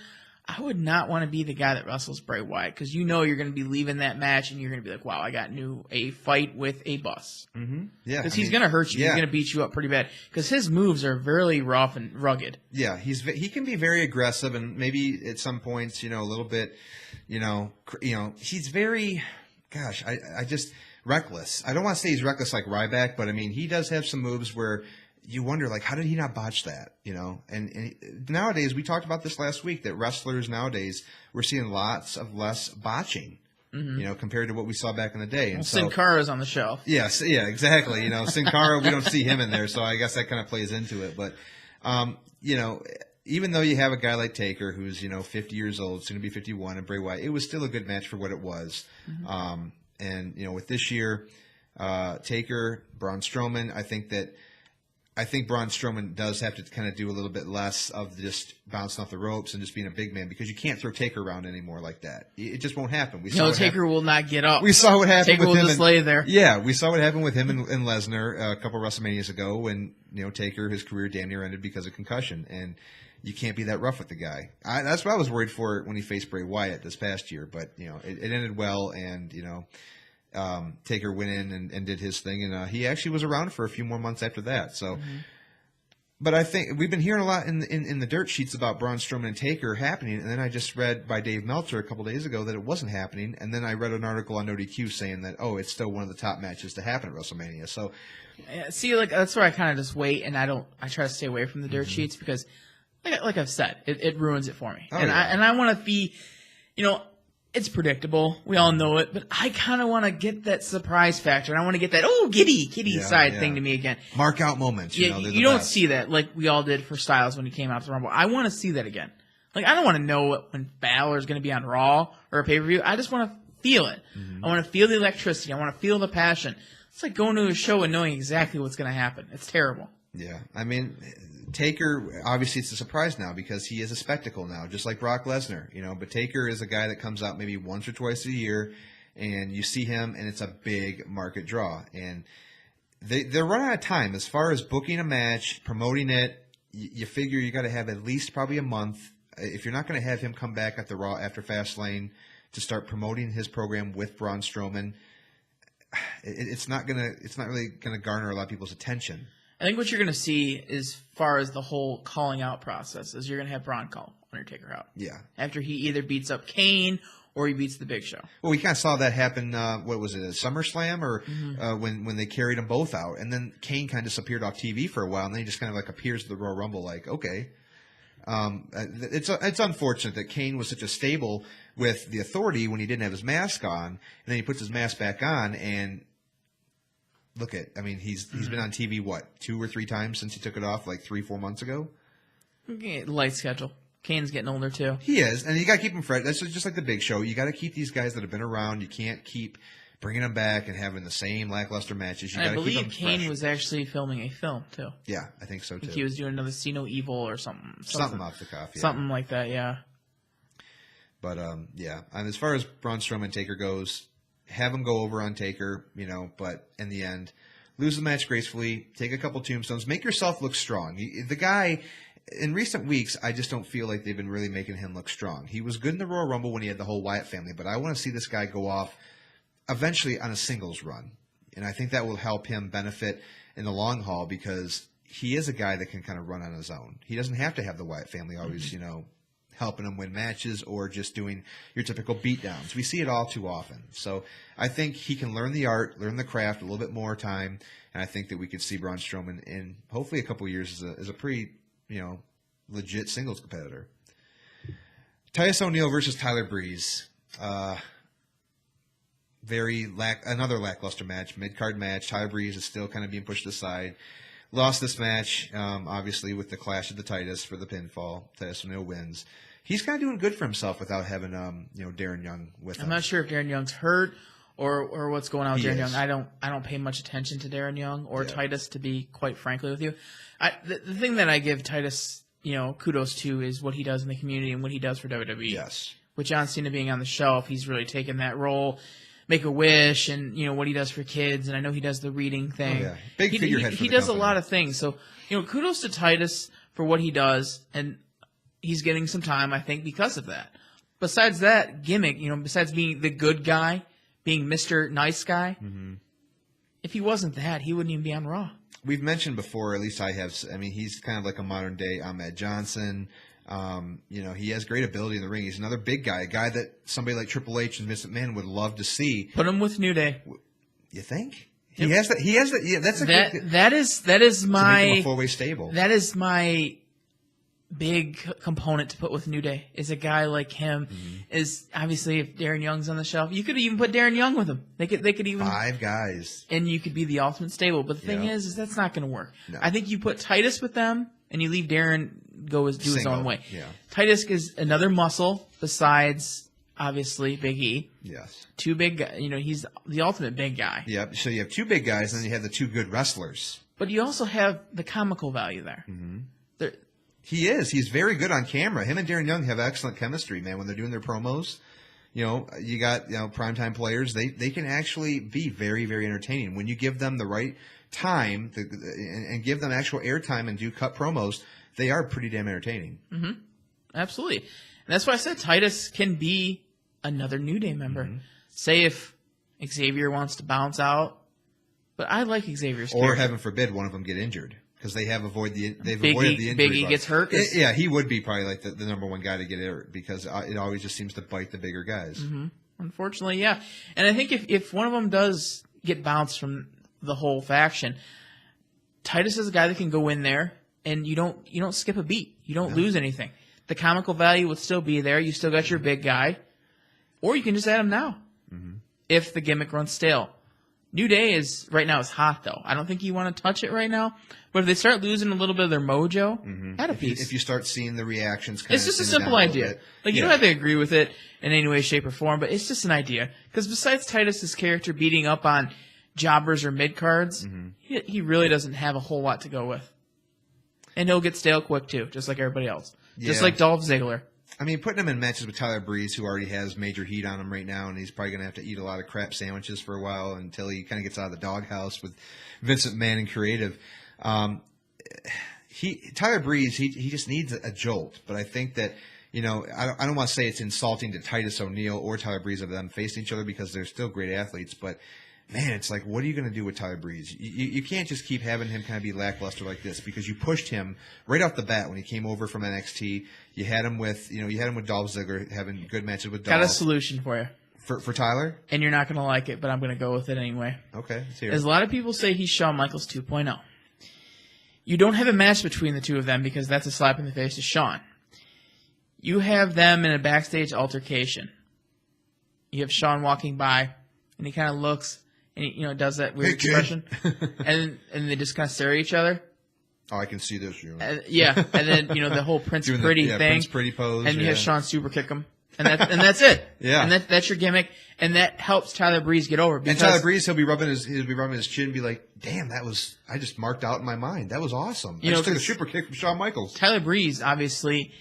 I would not want to be the guy that wrestles Bray Wyatt because you know you're going to be leaving that match and you're going to be like, wow, I got a fight with a bus. Mm-hmm. Yeah, because he's going to hurt you. Yeah. He's going to beat you up pretty bad because his moves are very rough and rugged. Yeah, he can be very aggressive and maybe at some points, a little bit, he's very, gosh, I just reckless. I don't want to say he's reckless like Ryback, but I mean he does have some moves where you wonder, like, how did he not botch that, And nowadays, we talked about this last week, that wrestlers nowadays, we're seeing lots of less botching, compared to what we saw back in the day. And Sin Cara's on the shelf. Yes, yeah, exactly. Sin Cara, we don't see him in there, so I guess that kind of plays into it. But, even though you have a guy like Taker who's, 50 years old, soon to be 51, and Bray Wyatt, it was still a good match for what it was. Mm-hmm. And, with this year, Taker, Braun Strowman, I think Braun Strowman does have to kind of do a little bit less of just bouncing off the ropes and just being a big man because you can't throw Taker around anymore like that. It just won't happen. Taker will not get up. We saw what happened Taker with him. will just lay there. Yeah, we saw what happened with him and Lesnar a couple of WrestleManias ago when, Taker, his career damn near ended because of concussion. And you can't be that rough with the guy. That's what I was worried for when he faced Bray Wyatt this past year. But, it ended well and, Taker went in and did his thing, and he actually was around for a few more months after that. So, but I think we've been hearing a lot in the dirt sheets about Braun Strowman and Taker happening, and then I just read by Dave Meltzer a couple days ago that it wasn't happening, and then I read an article on ODQ saying that it's still one of the top matches to happen at WrestleMania. So, see, like that's where I kind of just wait, and I try to stay away from the dirt sheets because, like I've said, it ruins it for me, I want to be, it's predictable. We all know it, but I kind of want to get that surprise factor. And I want to get that, kitty side thing to me again. Mark out moments. You don't see that like we all did for Styles when he came out to the Rumble. I want to see that again. Like, I don't want to know when Balor's going to be on Raw or a pay-per-view. I just want to feel it. Mm-hmm. I want to feel the electricity. I want to feel the passion. It's like going to a show and knowing exactly what's going to happen. It's terrible. Yeah. I mean, Taker, obviously it's a surprise now because he is a spectacle now, just like Brock Lesnar, but Taker is a guy that comes out maybe once or twice a year and you see him and it's a big market draw. And they're running out of time as far as booking a match, promoting it. You figure you got to have at least probably a month. If you're not going to have him come back at the Raw after Fastlane to start promoting his program with Braun Strowman, it's not really going to garner a lot of people's attention. I think what you're going to see as far as the whole calling out process is you're going to have Braun call Undertaker out. Yeah. After he either beats up Kane or he beats the Big Show. Well, we kind of saw that happen, what was it, at SummerSlam or when they carried them both out. And then Kane kind of disappeared off TV for a while and then he just kind of like appears at the Royal Rumble like, okay. It's unfortunate that Kane was such a stable with the Authority when he didn't have his mask on. And then he puts his mask back on and he's been on TV, 2 or 3 times since he took it off, like 3-4 months ago? Light schedule. Kane's getting older, too. He is, and you got to keep him fresh. That's just like the Big Show. You got to keep these guys that have been around. You can't keep bringing them back and having the same lackluster matches. You got to keep them fresh. I believe Kane was actually filming a film, too. Yeah, I think so, too. I think he was doing another See No Evil or something. Something off the cuff, yeah. Something like that, yeah. But, yeah. And as far as Braun Strowman Taker goes, have him go over on Taker, but in the end, lose the match gracefully, take a couple tombstones, make yourself look strong. The guy, in recent weeks, I just don't feel like they've been really making him look strong. He was good in the Royal Rumble when he had the whole Wyatt family, but I want to see this guy go off eventually on a singles run. And I think that will help him benefit in the long haul because he is a guy that can kind of run on his own. He doesn't have to have the Wyatt family always, helping him win matches or just doing your typical beatdowns. We see it all too often. So I think he can learn the art, learn the craft a little bit more time, and I think that we could see Braun Strowman in hopefully a couple of years as a pretty, legit singles competitor. Titus O'Neil versus Tyler Breeze. Another lackluster match, mid-card match. Tyler Breeze is still kind of being pushed aside. Lost this match, obviously, with the clash of the Titus for the pinfall. Titus O'Neil wins. He's kind of doing good for himself without having, Darren Young with him. I'm not sure if Darren Young's hurt or what's going on with Darren is. Young. I don't pay much attention to Darren Young or Titus, to be quite frankly with you. The thing that I give Titus, kudos to is what he does in the community and what he does for WWE. Yes. With John Cena being on the shelf, he's really taken that role. Make-A-Wish and, what he does for kids. And I know he does the reading thing. Oh, yeah. Big figurehead for He the does company. a lot of things. So, kudos to Titus for what he does. And he's getting some time, I think, because of that. Besides that gimmick, besides being the good guy, being Mr. Nice Guy, if he wasn't that, he wouldn't even be on Raw. We've mentioned before, at least I have. I mean, he's kind of like a modern day Ahmed Johnson. He has great ability in the ring. He's another big guy, a guy that somebody like Triple H and Vince McMahon would love to see. Put him with New Day. You think? He has that. He has that. Yeah, that's that is my to make him a four-way stable. That is my big component to put with New Day. Is a guy like him. Is obviously if Darren Young's on the shelf, you could even put Darren Young with him. They could even 5 guys, and you could be the ultimate stable. But the thing is that's not going to work. No. I think you put Titus with them, and you leave Darren do his own way. Yeah. Titus is another muscle besides obviously Big E. Yes. 2 big guys. He's the ultimate big guy. Yep. So you have 2 big guys, and then you have the 2 good wrestlers. But you also have the comical value there. He is. He's very good on camera. Him and Darren Young have excellent chemistry, man. When they're doing their promos, you got primetime players. They can actually be very, very entertaining when you give them the right time and give them actual airtime and do cut promos. They are pretty damn entertaining. Absolutely. And that's why I said Titus can be another New Day member. Say if Xavier wants to bounce out, but I like Xavier's character. Or heaven forbid one of them get injured because they've avoided the Big injury. E gets hurt. Yeah, he would be probably like the number 1 guy to get hurt because it always just seems to bite the bigger guys. Unfortunately, yeah. And I think if one of them does get bounced from the whole faction, Titus is a guy that can go in there and you don't skip a beat. You don't lose anything. The comical value would still be there. You still got your big guy. Or you can just add him now if the gimmick runs stale. New Day right now is hot, though. I don't think you want to touch it right now. But if they start losing a little bit of their mojo, add a piece. If you start seeing the reactions it's just a simple idea. Like, you don't have to agree with it in any way, shape, or form, but it's just an idea. Because besides Titus's character beating up on jobbers or mid-cards, he really doesn't have a whole lot to go with. And he'll get stale quick, too, just like everybody else. Just like Dolph Ziggler. I mean, putting him in matches with Tyler Breeze, who already has major heat on him right now, and he's probably going to have to eat a lot of crap sandwiches for a while until he kind of gets out of the doghouse with Vincent Mann and creative. Tyler Breeze, he just needs a jolt. But I think that, I don't want to say it's insulting to Titus O'Neil or Tyler Breeze of them facing each other because they're still great athletes. But, man, it's like, what are you going to do with Tyler Breeze? You can't just keep having him kind of be lackluster like this because you pushed him right off the bat when he came over from NXT. You had him with Dolph Ziggler having good matches with Dolph. Got a solution for you. For Tyler? And you're not going to like it, but I'm going to go with it anyway. Okay, let's hear it. As a lot of people say he's Shawn Michaels 2.0. You don't have a match between the two of them because that's a slap in the face to Shawn. You have them in a backstage altercation. You have Shawn walking by, and he kind of looks, and he does that weird expression, and they just kind of stare at each other. Oh, I can see this. Yeah, and then the whole Prince Pretty thing, Prince Pretty pose, and you have Shawn super kick him, and that's it. Yeah, and that's your gimmick, and that helps Tyler Breeze get over. And Tyler Breeze, he'll be rubbing his chin, and be like, "Damn, I just marked out in my mind. That was awesome. I just took a super kick from Shawn Michaels." Tyler Breeze, obviously,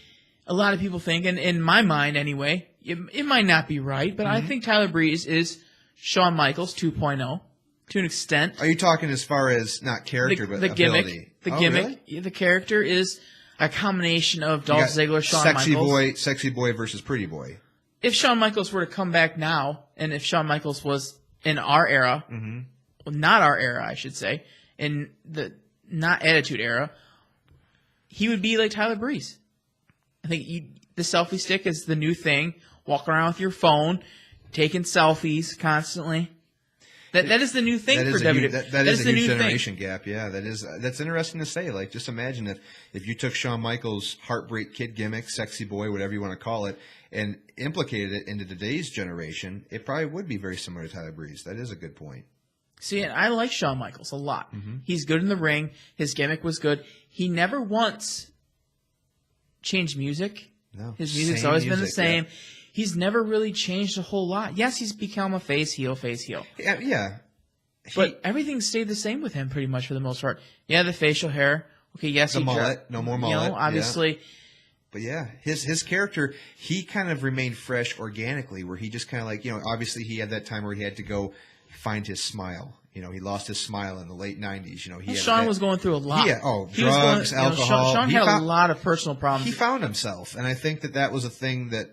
a lot of people think, and in my mind anyway, it might not be right, but I think Tyler Breeze is Shawn Michaels 2.0 to an extent. Are you talking as far as not character, but the ability? Gimmick? The gimmick, really? The character is a combination of Dolph Ziggler, Shawn Michaels. Sexy boy versus pretty boy. If Shawn Michaels were to come back now, and if Shawn Michaels was in our era, well, not our era, I should say, in the not Attitude Era, he would be like Tyler Breeze. I think the selfie stick is the new thing. Walk around with your phone, taking selfies constantly. That is the new thing for WWE. That is a huge generation gap. Yeah, that's interesting to say. Like, just imagine if you took Shawn Michaels' Heartbreak Kid gimmick, Sexy Boy, whatever you want to call it, and implicated it into today's generation, it probably would be very similar to Tyler Breeze. That is a good point. See, and I like Shawn Michaels a lot. He's good in the ring. His gimmick was good. He never once changed music. No, his music's always been the same. Yeah. He's never really changed a whole lot. Yes, he's become a face heel. Yeah. But everything stayed the same with him pretty much for the most part. Yeah, the facial hair. Okay, yes, the mullet. No more mullet. Obviously. Yeah. But yeah, his character, he kind of remained fresh organically, where he just kind of like, obviously he had that time where he had to go find his smile. He lost his smile in the late 90s. Sean was going through a lot. Drugs, alcohol. Sean had a lot of personal problems. He found himself, and I think that was a thing that,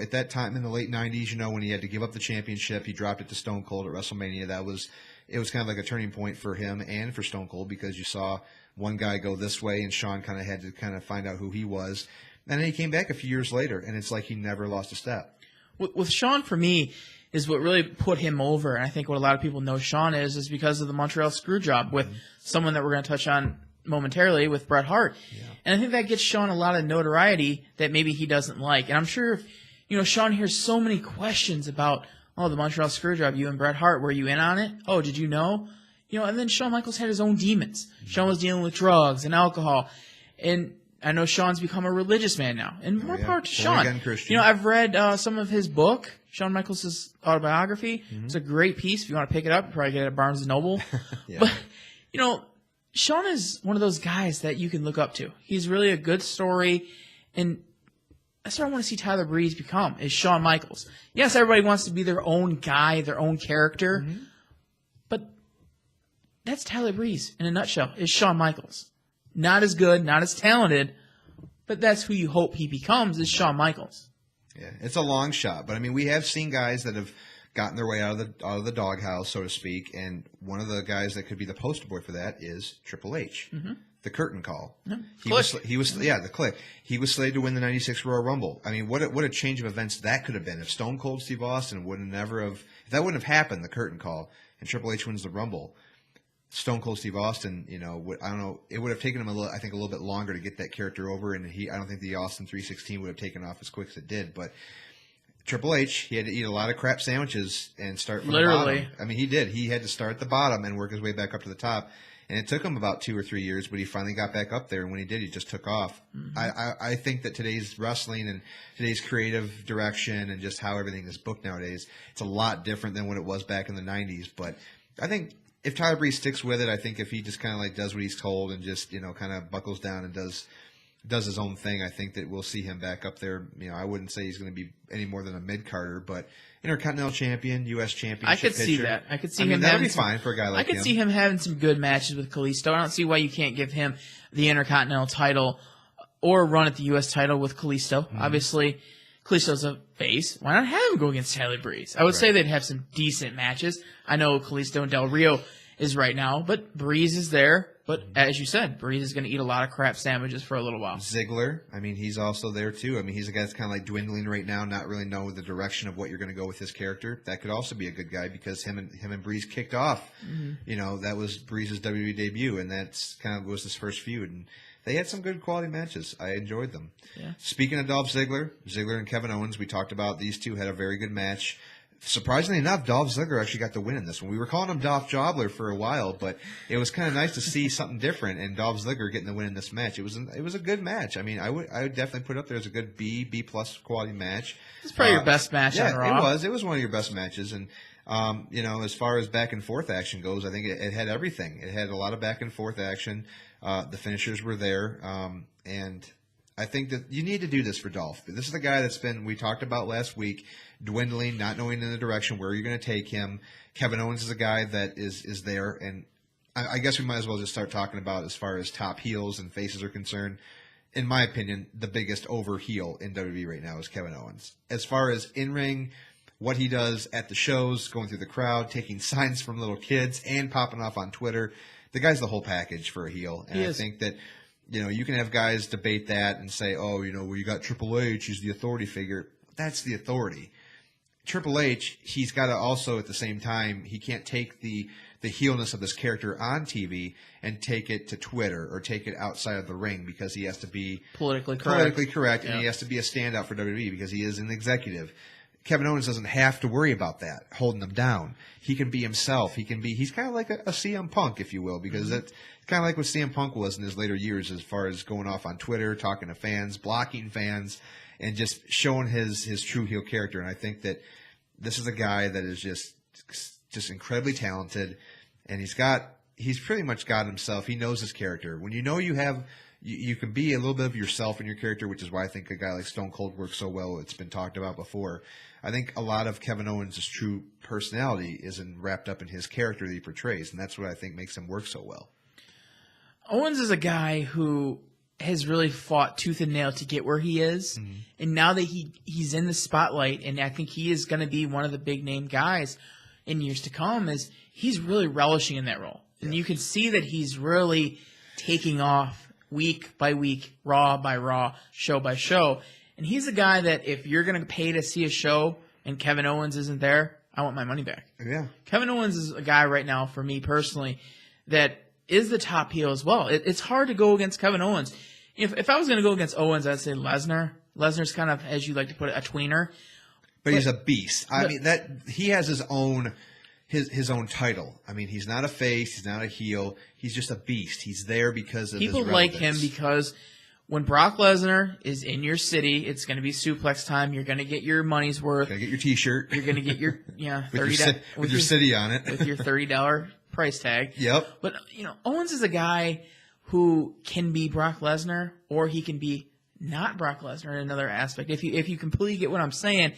at that time in the late 90s, when he had to give up the championship, he dropped it to Stone Cold at WrestleMania. It was kind of like a turning point for him and for Stone Cold, because you saw one guy go this way, and Sean kind of had to kind of find out who he was. And then he came back a few years later, and it's like he never lost a step. With Sean, for me, is what really put him over. And I think what a lot of people know Sean is because of the Montreal Screwjob with someone that we're going to touch on momentarily with Bret Hart. Yeah. And I think that gets Sean a lot of notoriety that maybe he doesn't like. And I'm sure if, Sean hears so many questions about, the Montreal Screwjob, you and Bret Hart, were you in on it? Oh, did you know? And then Shawn Michaels had his own demons. Sean was dealing with drugs and alcohol. And I know Sean's become a religious man now. And more power to Sean. I've read some of his book, Shawn Michaels' autobiography. Mm-hmm. It's a great piece. If you want to pick it up, you probably get it at Barnes & Noble. Yeah. But, Sean is one of those guys that you can look up to. He's really a good story. And that's what I want to see Tyler Breeze become, is Shawn Michaels. Yes, everybody wants to be their own guy, their own character. Mm-hmm. But that's Tyler Breeze in a nutshell, is Shawn Michaels. Not as good, not as talented, but that's who you hope he becomes, is Shawn Michaels. Yeah, it's a long shot, but we have seen guys that have gotten their way out of the doghouse, so to speak, and one of the guys that could be the poster boy for that is Triple H, the curtain call. Mm-hmm. The Click. He was slated to win the '96 Royal Rumble. What a change of events that could have been if Stone Cold Steve Austin if that wouldn't have happened, the curtain call, and Triple H wins the Rumble. Stone Cold Steve Austin, I don't know, it would have taken him a little bit longer to get that character over, and I don't think the Austin 316 would have taken off as quick as it did. But Triple H, he had to eat a lot of crap sandwiches and start from the bottom. He did. He had to start at the bottom and work his way back up to the top. And it took him about 2 or 3 years, but he finally got back up there. And when he did, he just took off. Mm-hmm. I think that today's wrestling and today's creative direction and just how everything is booked nowadays, it's a lot different than what it was back in the 90s. But I think if Tyler Breeze sticks with it, I think if he just kind of does what he's told and just, kind of buckles down and does his own thing, I think that we'll see him back up there. I wouldn't say he's going to be any more than a mid-carder, but Intercontinental Champion, U.S. Championship I could pitcher. see that. I could see him that'd be fine for a guy like him. I could see him having some good matches with Kalisto. I don't see why you can't give him the Intercontinental title or run at the U.S. title with Kalisto. Mm-hmm. Obviously, Kalisto's a face. Why not have him go against Tyler Breeze? I would say they'd have some decent matches. I know Kalisto and Del Rio is right now, but Breeze is there. But as you said, Breeze is going to eat a lot of crap sandwiches for a little while. Ziggler, he's also there too. He's a guy that's kind of dwindling right now, not really know the direction of what you're going to go with his character. That could also be a good guy because him and Breeze kicked off. Mm-hmm. That was Breeze's WWE debut, and that's kind of was his first feud. And they had some good quality matches. I enjoyed them. Yeah. Speaking of Dolph Ziggler and Kevin Owens, we talked about these two had a very good match. Surprisingly enough, Dolph Ziggler actually got the win in this one. We were calling him Dolph Jobbler for a while, but it was kind of nice to see something different, and Dolph Ziggler getting the win in this match. It was a good match. I would definitely put it up there as a good B plus quality match. It's probably your best match on Raw. It was one of your best matches, and as far as back and forth action goes, I think it had everything. It had a lot of back and forth action. The finishers were there, and I think that you need to do this for Dolph. This is the guy that's been, we talked about last week, dwindling, not knowing in the direction where you're going to take him. Kevin Owens is a guy that is there, and I guess we might as well just start talking about as far as top heels and faces are concerned. In my opinion, the biggest over heel in WWE right now is Kevin Owens. As far as in-ring, what he does at the shows, going through the crowd, taking signs from little kids, and popping off on Twitter, the guy's the whole package for a heel. And I think that you can have guys debate that and say, well, you got Triple H, he's the authority figure. That's the authority. Triple H, he's got to also, at the same time, he can't take the heelness of this character on TV and take it to Twitter or take it outside of the ring because he has to be politically correct, and he has to be a standout for WWE because he is an executive. Kevin Owens doesn't have to worry about that, holding them down. He can be himself. He's kind of like a CM Punk, if you will, because that's kind of like what CM Punk was in his later years as far as going off on Twitter, talking to fans, blocking fans, and just showing his true heel character. And I think that this is a guy that is just incredibly talented, and he's pretty much got himself. He knows his character. When you know you have you can be a little bit of yourself in your character, which is why I think a guy like Stone Cold works so well. It's been talked about before. I think a lot of Kevin Owens' true personality is wrapped up in his character that he portrays, and that's what I think makes him work so well. Owens is a guy who has really fought tooth and nail to get where he is. Mm-hmm. And now that he's in the spotlight, and I think he is going to be one of the big name guys in years to come, is he's really relishing in that role. And you can see that he's really taking off week by week, Raw by Raw, show by show. And he's a guy that if you're going to pay to see a show and Kevin Owens isn't there, I want my money back. Yeah. Kevin Owens is a guy right now, for me personally, that is the top heel as well. It's hard to go against Kevin Owens. If I was going to go against Owens, I'd say Lesnar. Lesnar's kind of, as you like to put it, a tweener. But he's a beast. I mean, that he has his own title. I mean, he's not a face. He's not a heel. He's just a beast. He's there because of people his like relevance. him because when Brock Lesnar is in your city, it's going to be suplex time. You're going to get your money's worth. You're going to get your T-shirt. You're going to get your with your city on it. With your $30 price tag. Yep. But Owens is a guy who can be Brock Lesnar, or he can be not Brock Lesnar in another aspect. If you completely get what I'm saying,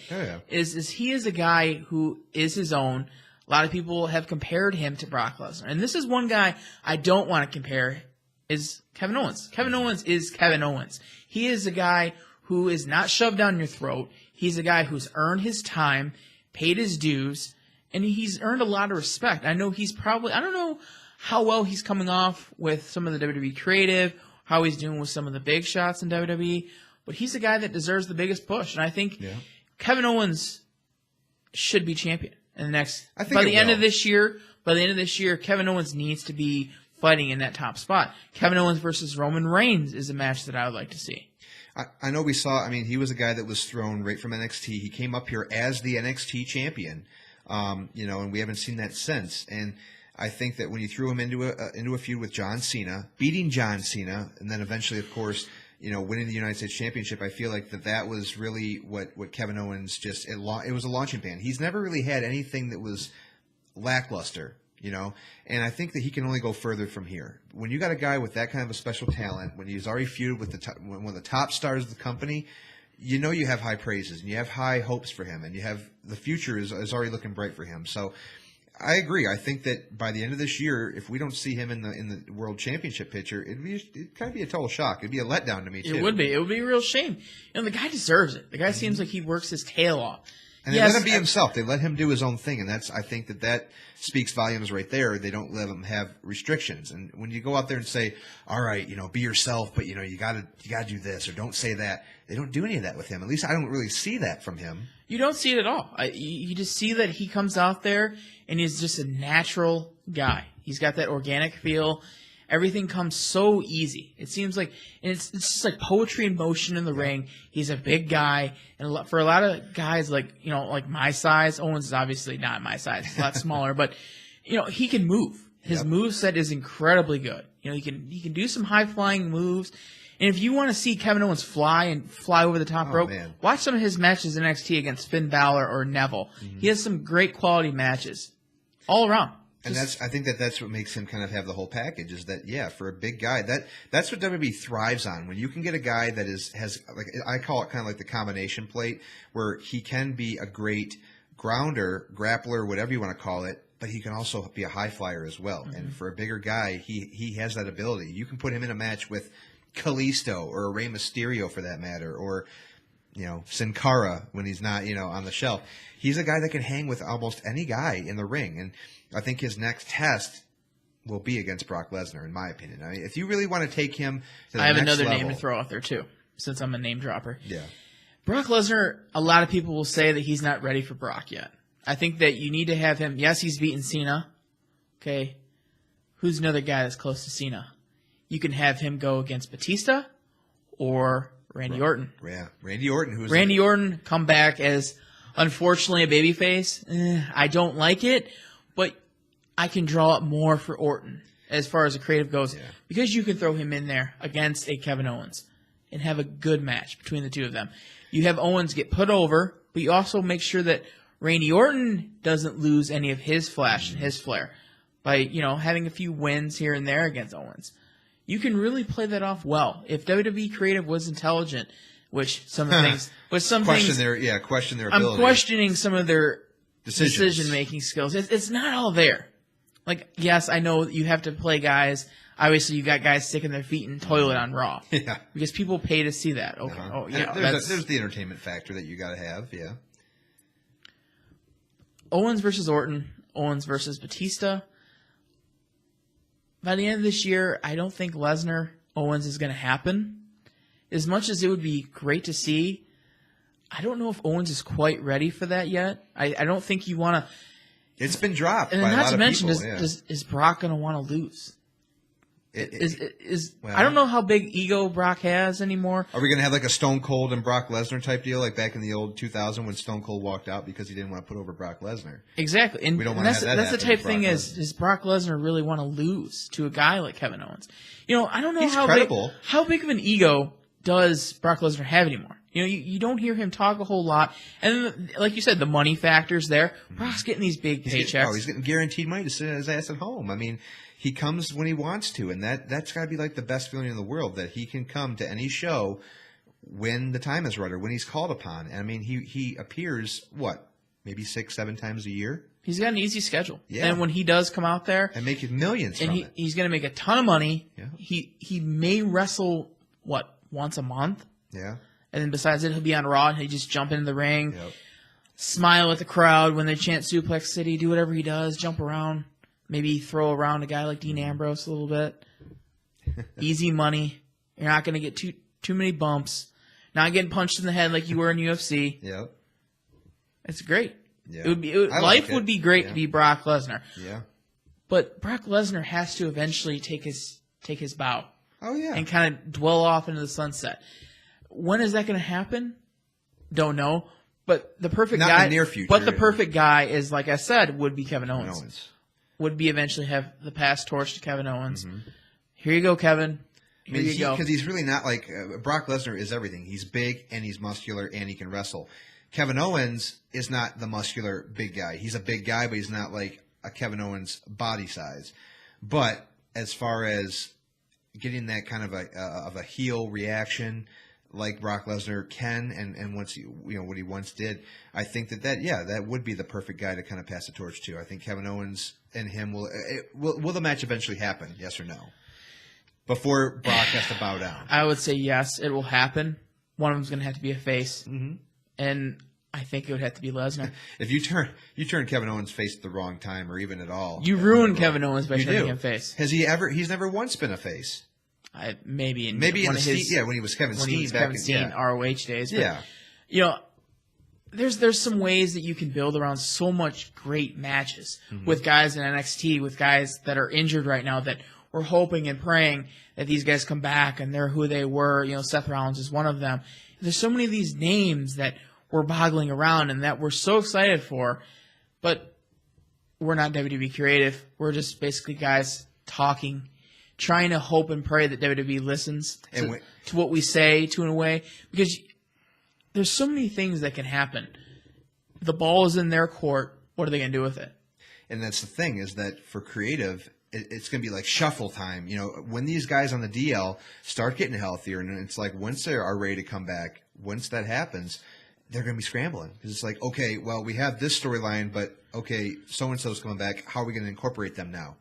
is he is a guy who is his own. A lot of people have compared him to Brock Lesnar. And this is one guy I don't want to compare is Kevin Owens. Kevin Owens is Kevin Owens. He is a guy who is not shoved down your throat. He's a guy who's earned his time, paid his dues, and he's earned a lot of respect. I know he's probably, I don't know how well he's coming off with some of the WWE creative, how he's doing with some of the big shots in WWE, but he's a guy that deserves the biggest push. And I think Kevin Owens should be champion in the next, by the end of this year, Kevin Owens needs to be fighting in that top spot. Kevin Owens versus Roman Reigns is a match that I would like to see. I know we saw, he was a guy that was thrown right from NXT. He came up here as the NXT champion, and we haven't seen that since. And I think that when you threw him into a feud with John Cena, beating John Cena, and then eventually, of course, winning the United States Championship, I feel like that was really what Kevin Owens it was a launching pad. He's never really had anything that was lackluster, and I think that he can only go further from here. When you got a guy with that kind of a special talent, when he's already feuded with one of the top stars of the company, you have high praises and you have high hopes for him, and you have the future is already looking bright for him. So I agree. I think that by the end of this year, if we don't see him in the World Championship picture, it'd kind of be a total shock. It'd be a letdown to me too. It would be. It would be a real shame. The guy deserves it. The guy seems like he works his tail off. And they let him be himself. They let him do his own thing, and I think that speaks volumes right there. They don't let him have restrictions. And when you go out there and say, "All right, be yourself," but you gotta do this or don't say that, they don't do any of that with him. At least I don't really see that from him. You don't see it at all. You just see that he comes out there and he's just a natural guy. He's got that organic feel. Everything comes so easy. It seems like, and it's just like poetry in motion in the ring. He's a big guy, and for a lot of guys like my size, Owens is obviously not my size. He's a lot smaller, but he can move. His moveset is incredibly good. He can do some high flying moves. And if you want to see Kevin Owens fly over the top rope, watch some of his matches in NXT against Finn Balor or Neville. Mm-hmm. He has some great quality matches all around. And I think that's what makes him kind of have the whole package is that, for a big guy, that's what WWE thrives on. When you can get a guy that has like, I call it kind of like the combination plate, where he can be a great grounder, grappler, whatever you want to call it, but he can also be a high flyer as well. Mm-hmm. And for a bigger guy, he has that ability. You can put him in a match with Kalisto or Rey Mysterio for that matter, or Sin Cara when he's not on the shelf. He's a guy that can hang with almost any guy in the ring, and I think his next test will be against Brock Lesnar, in my opinion. I mean, if you really want to take him to the I have next another level, name to throw out there too, since I'm a name dropper. Yeah, Brock Lesnar. A lot of people will say that he's not ready for Brock yet. I think that you need to have him. Yes, he's beaten Cena. Okay, who's another guy that's close to Cena? You can have him go against Batista or Randy Orton. Yeah, Randy Orton. Randy Orton come back as, unfortunately, a babyface. I don't like it, but I can draw up more for Orton as far as the creative goes because you can throw him in there against a Kevin Owens and have a good match between the two of them. You have Owens get put over, but you also make sure that Randy Orton doesn't lose any of his flash and his flair by having a few wins here and there against Owens. you can really play that off well. If WWE Creative was intelligent, which some things, question their ability. I'm questioning some of their Decisions. decision-making skills. It's not all there. Like, yes, I know you have to play guys. Obviously, you got guys sticking their feet in the toilet on Raw. Yeah. Because people pay to see that. Okay. Uh-huh. Oh, yeah. There's the entertainment factor that you got to have. Yeah. Owens versus Orton. Owens versus Batista. By the end of this year, I don't think Lesnar Owens is going to happen. As much as it would be great to see, I don't know if Owens is quite ready for that yet. I don't think you want to. It's been dropped. And by a not lot to of mention, people, is Brock going to want to lose? Well, I don't know how big ego Brock has anymore. Are we going to have like a Stone Cold and Brock Lesnar type deal, like back in the old 2000 when Stone Cold walked out because he didn't want to put over Brock Lesnar? Exactly, and We don't want to have that that's the happen type with thing Brock is does Brock Lesnar really want to lose to a guy like Kevin Owens? I don't know He's how credible. how big of an ego does Brock Lesnar have anymore. You don't hear him talk a whole lot, and like you said, the money factors there. Brock's getting these big paychecks. He's getting guaranteed money to sit his ass at home. I mean, he comes when he wants to, and that's got to be like the best feeling in the world, that he can come to any show when the time is right or when he's called upon. And I mean, he appears, maybe 6-7 times a year? He's got an easy schedule. Yeah. And when he does come out there, And making millions and from it. he's going to make a ton of money. Yeah. He may wrestle, once a month? Yeah. And then besides it, he'll be on Raw and he'll just jump into the ring, Yep. smile at the crowd when they chant Suplex City, do whatever he does, jump around, maybe throw around a guy like Dean Ambrose a little bit. Easy money. You're not going to get too many bumps. Not getting punched in the head like you were in UFC. Yep. It's great. Yeah. Life would be great to be Brock Lesnar. Yeah. But Brock Lesnar has to eventually take his bow. Oh, yeah. And kind of dwell off into the sunset. When is that going to happen? Don't know. But the perfect Not guy. in the near future. But the perfect guy is, like I said, would be Kevin Owens. Owens. Would be eventually have the pass torch to Kevin Owens. Here you go, Kevin. Here you go. Because he's really not like Brock Lesnar is everything. He's big and he's muscular and he can wrestle. Kevin Owens is not the muscular big guy. He's a big guy, but he's not like a Kevin Owens body size. But as far as getting that kind of a heel reaction like Brock Lesnar can, and once what he once did, I think that would be the perfect guy to kind of pass the torch to. I think Kevin Owens and him will the match eventually happen? Yes or no? Before Brock has to bow down. I would say yes, it will happen. One of them's going to have to be a face, and I think it would have to be Lesnar. If you turn Kevin Owens face at the wrong time or even at all, You ruin Kevin Owens by You turning do. him face. Has he ever? He's never once been a face. Maybe in Maybe in one the of his, Steen, when he was Kevin when Steen he was back Kevin in, Steen yeah. ROH days. But, Yeah. There's some ways that you can build around so much great matches with guys in NXT, with guys that are injured right now that we're hoping and praying that these guys come back and they're who they were. Seth Rollins is one of them. There's so many of these names that we're boggling around and that we're so excited for, but we're not WWE creative. We're just basically guys talking, trying to hope and pray that WWE listens to what we say, in a way, because there's so many things that can happen. The ball is in their court. What are they going to do with it? And that's the thing, is that for creative, it's going to be like shuffle time. When these guys on the DL start getting healthier, and it's like once they are ready to come back, once that happens, they're going to be scrambling. Because it's like, okay, well, we have this storyline, but okay, so-and-so's coming back. How are we going to incorporate them now?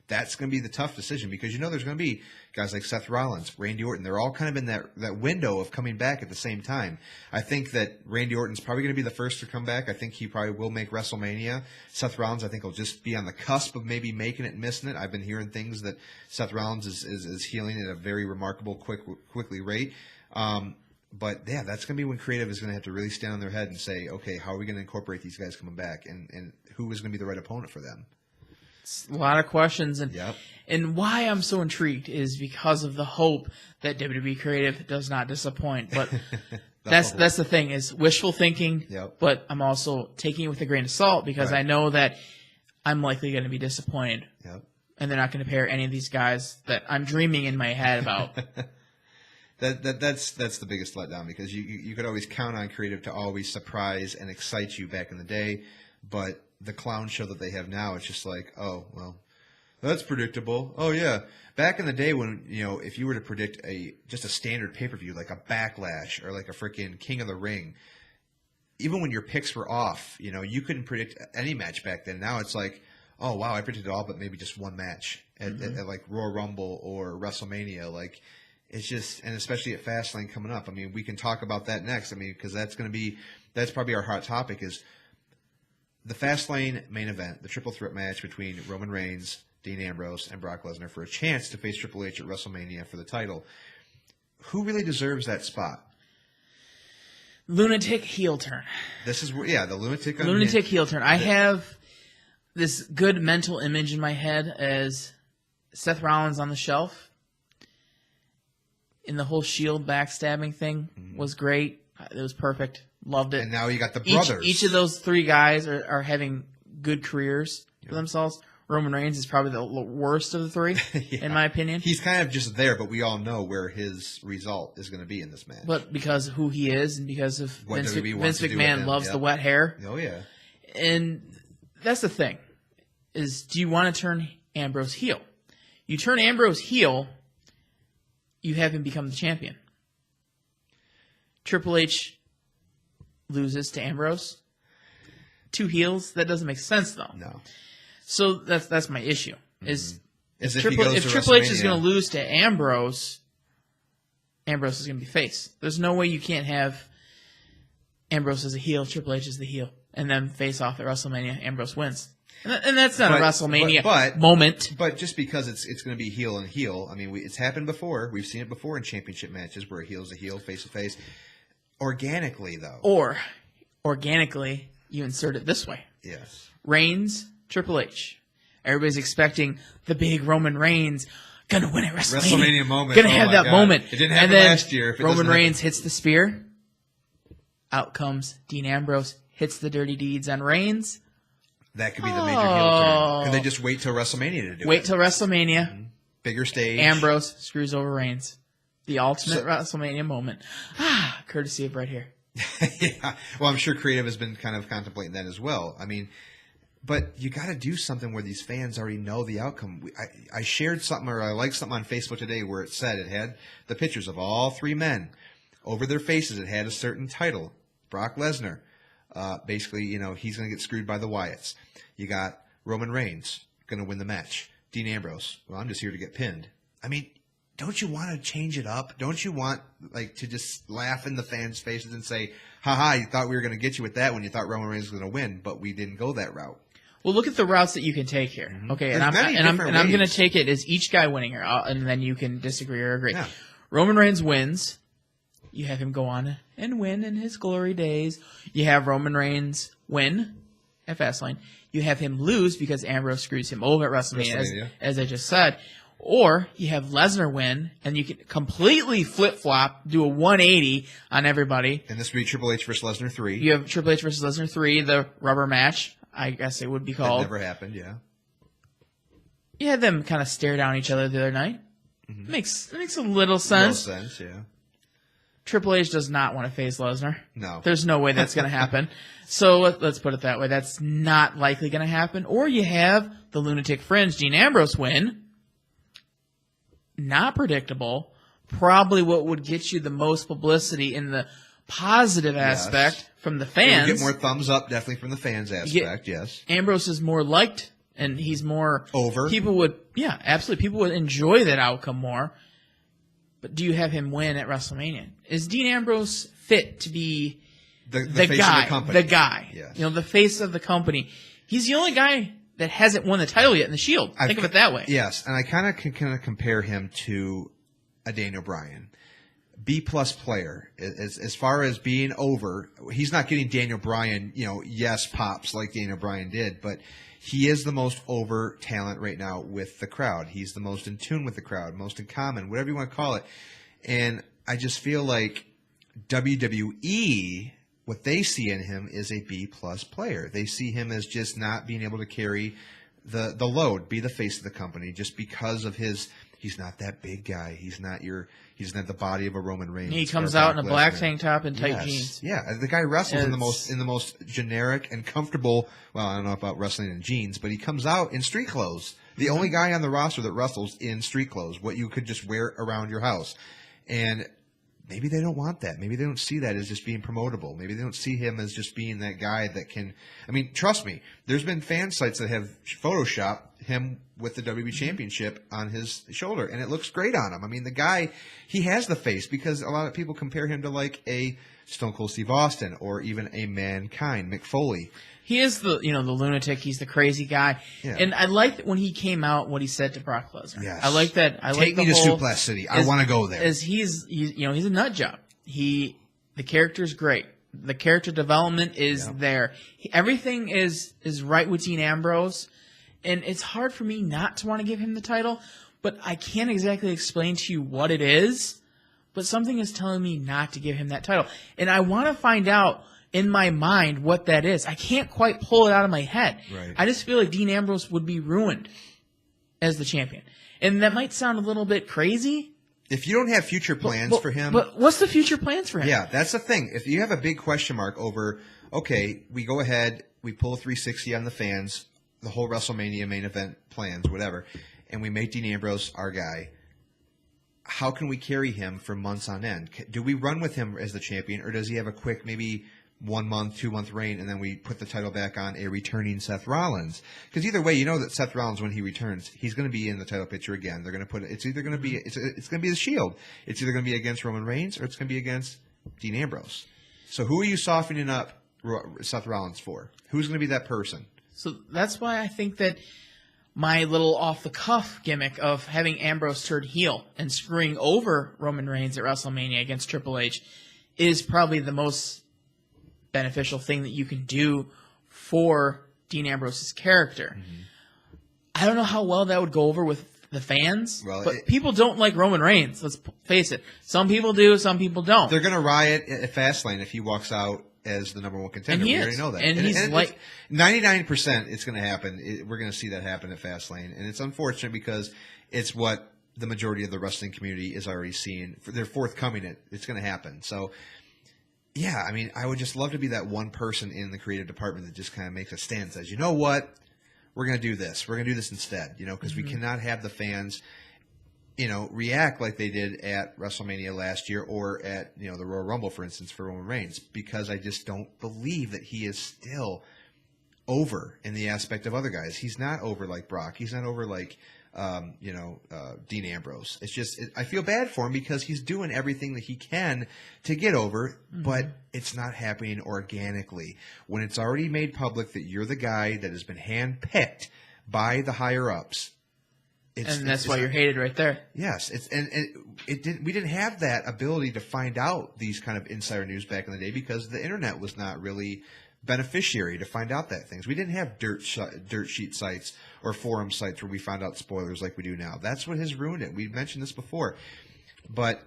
That's going to be the tough decision, because there's going to be guys like Seth Rollins, Randy Orton. They're all kind of in that window of coming back at the same time. I think that Randy Orton's probably going to be the first to come back. I think he probably will make WrestleMania. Seth Rollins, I think, will just be on the cusp of maybe making it and missing it. I've been hearing things that Seth Rollins is healing at a very remarkable, quickly rate. But yeah, that's going to be when creative is going to have to really stand on their head and say, okay, how are we going to incorporate these guys coming back, and who is going to be the right opponent for them? It's a lot of questions, and Yep. and why I'm so intrigued is because of the hope that WWE Creative does not disappoint. But that's the thing, is wishful thinking. Yep. But I'm also taking it with a grain of salt, because Right. I know that I'm likely going to be disappointed, Yep. and they're not going to pair any of these guys that I'm dreaming in my head about. That's the biggest letdown, because you could always count on creative to always surprise and excite you back in the day, but the clown show that they have now, it's just like, oh well, That's predictable. Oh yeah. Back in the day when, if you were to predict just a standard pay-per-view like a Backlash or like a freaking King of the Ring, even when your picks were off, you couldn't predict any match back then. Now it's like, oh wow, I predicted all but maybe just one match at like Royal Rumble or WrestleMania. Like it's just, and especially at Fastlane coming up. I mean, we can talk about that next. I mean, because that's probably our hot topic is the Fastlane main event, the triple threat match between Roman Reigns, Dean Ambrose, and Brock Lesnar for a chance to face Triple H at WrestleMania for the title. Who really deserves that spot? Lunatic heel turn. This is the lunatic. Lunatic heel turn. I have this good mental image in my head as Seth Rollins on the shelf. And the whole Shield backstabbing thing was great. It was perfect. Loved it. And now you got the brothers. Each of those three guys are having good careers for themselves. Roman Reigns is probably the worst of the three, in my opinion. He's kind of just there, but we all know where his result is going to be in this match. But because of who he is and because of What Vince WWE wants to do with McMahon him, loves yep. the wet hair. Oh, yeah. And that's the thing, is do you want to turn Ambrose heel? You turn Ambrose heel, you have him become the champion. Triple H loses to Ambrose. Two heels? That doesn't make sense, though. No. So that's my issue. Is As if if he goes to Triple H is WrestleMania. going to lose to Ambrose, Ambrose is going to be face. There's no way you can't have Ambrose as a heel, Triple H as the heel, and then face off at WrestleMania. Ambrose wins, and that's not a WrestleMania moment. But just because it's going to be heel and heel, I mean, it's happened before. We've seen it before in championship matches where a heel's a heel, face to face. Organically, though. Or organically, you insert it this way: Yes. Reigns, Triple H. Everybody's expecting the big Roman Reigns gonna win at WrestleMania moment. Gonna Oh have my that God. moment. It didn't happen and then last year. If it Roman doesn't Reigns happen- hits the spear. Out comes Dean Ambrose, hits the dirty deeds on Reigns. That could be the major heel turn. Could they just wait till WrestleMania to do it? Wait till WrestleMania. Bigger stage. Ambrose screws over Reigns. The ultimate WrestleMania moment. Courtesy of right here. Yeah. Well, I'm sure creative has been kind of contemplating that as well. I mean, but you got to do something where these fans already know the outcome. I shared something, or I liked something on Facebook today where it said it had the pictures of all three men. Over their faces, it had a certain title. Brock Lesnar. Basically, he's going to get screwed by the Wyatts. You got Roman Reigns going to win the match. Dean Ambrose. Well, I'm just here to get pinned. I mean, don't you want to change it up? Don't you want to just laugh in the fans' faces and say, "Ha, you thought we were going to get you with that when you thought Roman Reigns was going to win, but we didn't go that route." Well, look at the routes that you can take here. Okay, and I'm going to take it as each guy winning here, and then you can disagree or agree. Yeah. Roman Reigns wins. You have him go on and win in his glory days. You have Roman Reigns win at Fastlane. You have him lose because Ambrose screws him over at WrestleMania. As I just said. Or you have Lesnar win, and you can completely flip-flop, do a 180 on everybody. And this would be Triple H versus Lesnar 3. You have Triple H versus Lesnar 3, the rubber match, I guess it would be called. That never happened, yeah. You had them kind of stare down each other the other night. Makes a little sense. No sense, yeah. Triple H does not want to face Lesnar. No. There's no way that's going to happen. So let's put it that way. That's not likely going to happen. Or you have the lunatic fringe, Dean Ambrose win. Not predictable. Probably what would get you the most publicity in the positive aspect from the fans. Get more thumbs up, definitely from the fans aspect, yes. Ambrose is more liked, and he's more over. People would, absolutely. People would enjoy that outcome more. But do you have him win at WrestleMania? Is Dean Ambrose fit to be the face guy? of the company. The guy. Yes. The face of the company. He's the only guy that hasn't won the title yet in the Shield. Think of it that way. Yes, and I kind of can compare him to a Daniel Bryan. B-plus player. As far as being over, he's not getting Daniel Bryan, yes, pops like Daniel Bryan did, but he is the most over talent right now with the crowd. He's the most in tune with the crowd, most in common, whatever you want to call it. And I just feel like WWE, what they see in him is a B-plus player. They see him as just not being able to carry the load, be the face of the company, just because of he's not that big guy. He's not the body of a Roman Reigns. He comes out in a black tank top and tight jeans. Yeah, the guy wrestles in the most generic and comfortable. Well, I don't know about wrestling in jeans, but he comes out in street clothes. The only guy on the roster that wrestles in street clothes, what you could just wear around your house. And maybe they don't want that. Maybe they don't see that as just being promotable. Maybe they don't see him as just being that guy that can. I mean, trust me, there's been fan sites that have photoshopped him with the WWE Championship on his shoulder, and it looks great on him. I mean, the guy, he has the face because a lot of people compare him to like a Stone Cold Steve Austin or even a Mankind, Mick Foley. He is the lunatic. He's the crazy guy. Yeah. And I liked when he came out what he said to Brock Lesnar. Yes. I like that. Take me to Suplex City. I want to go there. As he's a nut job. The character's great. The character development is there. Everything is right with Dean Ambrose, and it's hard for me not to want to give him the title, but I can't exactly explain to you what it is. But something is telling me not to give him that title, and I want to find out in my mind what that is. I can't quite pull it out of my head. Right. I just feel like Dean Ambrose would be ruined as the champion. And that might sound a little bit crazy. If you don't have future plans for him. But what's the future plans for him? Yeah, that's the thing. If you have a big question mark over, okay, we go ahead, we pull a 360 on the fans, the whole WrestleMania main event plans, whatever, and we make Dean Ambrose our guy, how can we carry him for months on end? Do we run with him as the champion, or does he have a quick maybe 1 month, 2 month reign, and then we put the title back on a returning Seth Rollins? Because either way, you know that Seth Rollins, when he returns, he's going to be in the title picture again. They're going to put it. It's either going to be it's going to be the Shield. It's either going to be against Roman Reigns or it's going to be against Dean Ambrose. So who are you softening up Seth Rollins for? Who's going to be that person? So that's why I think that my little off-the-cuff gimmick of having Ambrose turn heel and screwing over Roman Reigns at WrestleMania against Triple H is probably the most beneficial thing that you can do for Dean Ambrose's character. Mm-hmm. I don't know how well that would go over with the fans, but people don't like Roman Reigns. Let's face it. Some people do, some people don't. They're going to riot at Fastlane if he walks out as the number one contender. We already know that. And he's like 99%. It's going to happen. We're going to see that happen at Fastlane, and it's unfortunate because it's what the majority of the wrestling community is already seeing. They're forthcoming. It's going to happen. So, yeah, I mean, I would just love to be that one person in the creative department that just kind of makes a stand and says, you know what, we're going to do this. We're going to do this instead. Because we cannot have the fans, react like they did at WrestleMania last year or at, the Royal Rumble, for instance, for Roman Reigns, because I just don't believe that he is still over in the aspect of other guys. He's not over like Brock. He's not over like, Dean Ambrose. It's just, I feel bad for him because he's doing everything that he can to get over, but it's not happening organically. When it's already made public that you're the guy that has been handpicked by the higher ups, and that's why you're hated right there. Yes, we didn't have that ability to find out these kind of insider news back in the day because the internet was not really beneficiary to find out that things. We didn't have dirt sheet sites or forum sites where we found out spoilers like we do now. That's what has ruined it. We've mentioned this before, but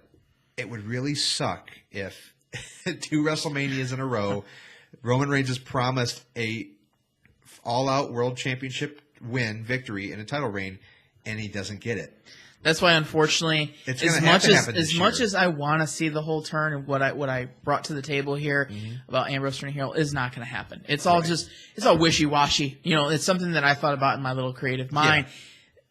it would really suck if 2 WrestleManias in a row, Roman Reigns is promised a all-out world championship victory, and a title reign, and he doesn't get it. That's why, unfortunately, as much as I want to see the whole turn and what I brought to the table here about Ambrose turning heel is not going to happen. It's all it's all wishy-washy. It's something that I thought about in my little creative mind. Yeah.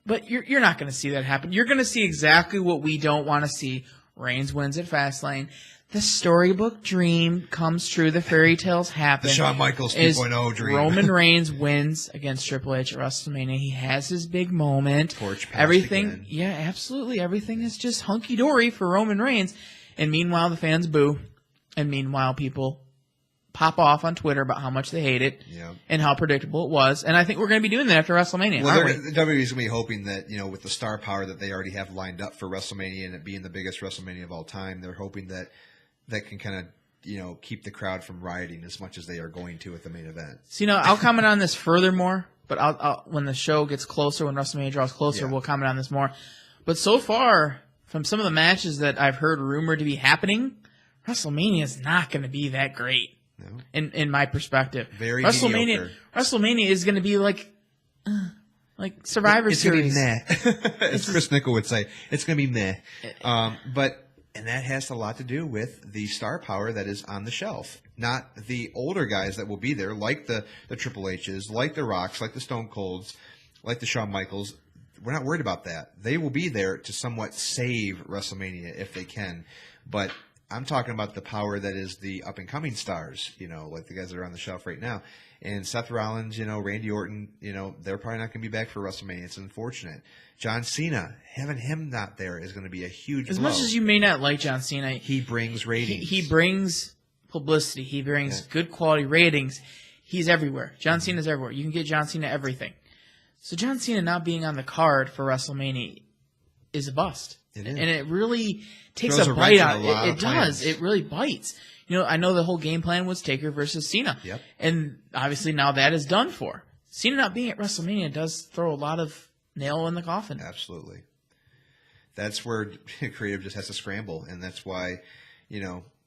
But you're not going to see that happen. You're going to see exactly what we don't want to see. Reigns wins at Fastlane. The storybook dream comes true. The fairy tales happen. The Shawn Michaels 2.0 dream. Roman Reigns wins against Triple H at WrestleMania. He has his big moment. Torch passed everything, again. Yeah, absolutely. Everything is just hunky dory for Roman Reigns. And meanwhile, the fans boo. And meanwhile, people pop off on Twitter about how much they hate it and how predictable it was. And I think we're going to be doing that after WrestleMania. Well, the WWE's going to be hoping that, with the star power that they already have lined up for WrestleMania and it being the biggest WrestleMania of all time, they're hoping that can kind of, keep the crowd from rioting as much as they are going to at the main event. So, I'll comment on this furthermore, but I'll when the show gets closer, when WrestleMania draws closer, we'll comment on this more. But so far, from some of the matches that I've heard rumored to be happening, WrestleMania is not going to be that great. No. In my perspective. Very mediocre. WrestleMania is going to be like Survivor Series. It's going to be meh. As Chris Nickel would say, it's going to be meh. And that has a lot to do with the star power that is on the shelf, not the older guys that will be there, like the Triple H's, like the Rocks, like the Stone Colds, like the Shawn Michaels. we're not worried about that. They will be there to somewhat save WrestleMania if they can. But I'm talking about the power that is the up-and-coming stars, like the guys that are on the shelf right now. And Seth Rollins, Randy Orton, they're probably not going to be back for WrestleMania. It's unfortunate. John Cena, having him not there is going to be a huge blow. As much as you may not like John Cena, he brings ratings. He brings publicity. He brings good quality ratings. He's everywhere. John Cena's everywhere. You can get John Cena everything. So John Cena not being on the card for WrestleMania is a bust. It is. And it really takes Throws a a bite wrench out. in a lot It of does. plans. It really bites. I know the whole game plan was Taker versus Cena. Yep. And obviously now that is done for. Cena not being at WrestleMania does throw a lot of nail in the coffin. Absolutely. That's where creative just has to scramble. And that's why,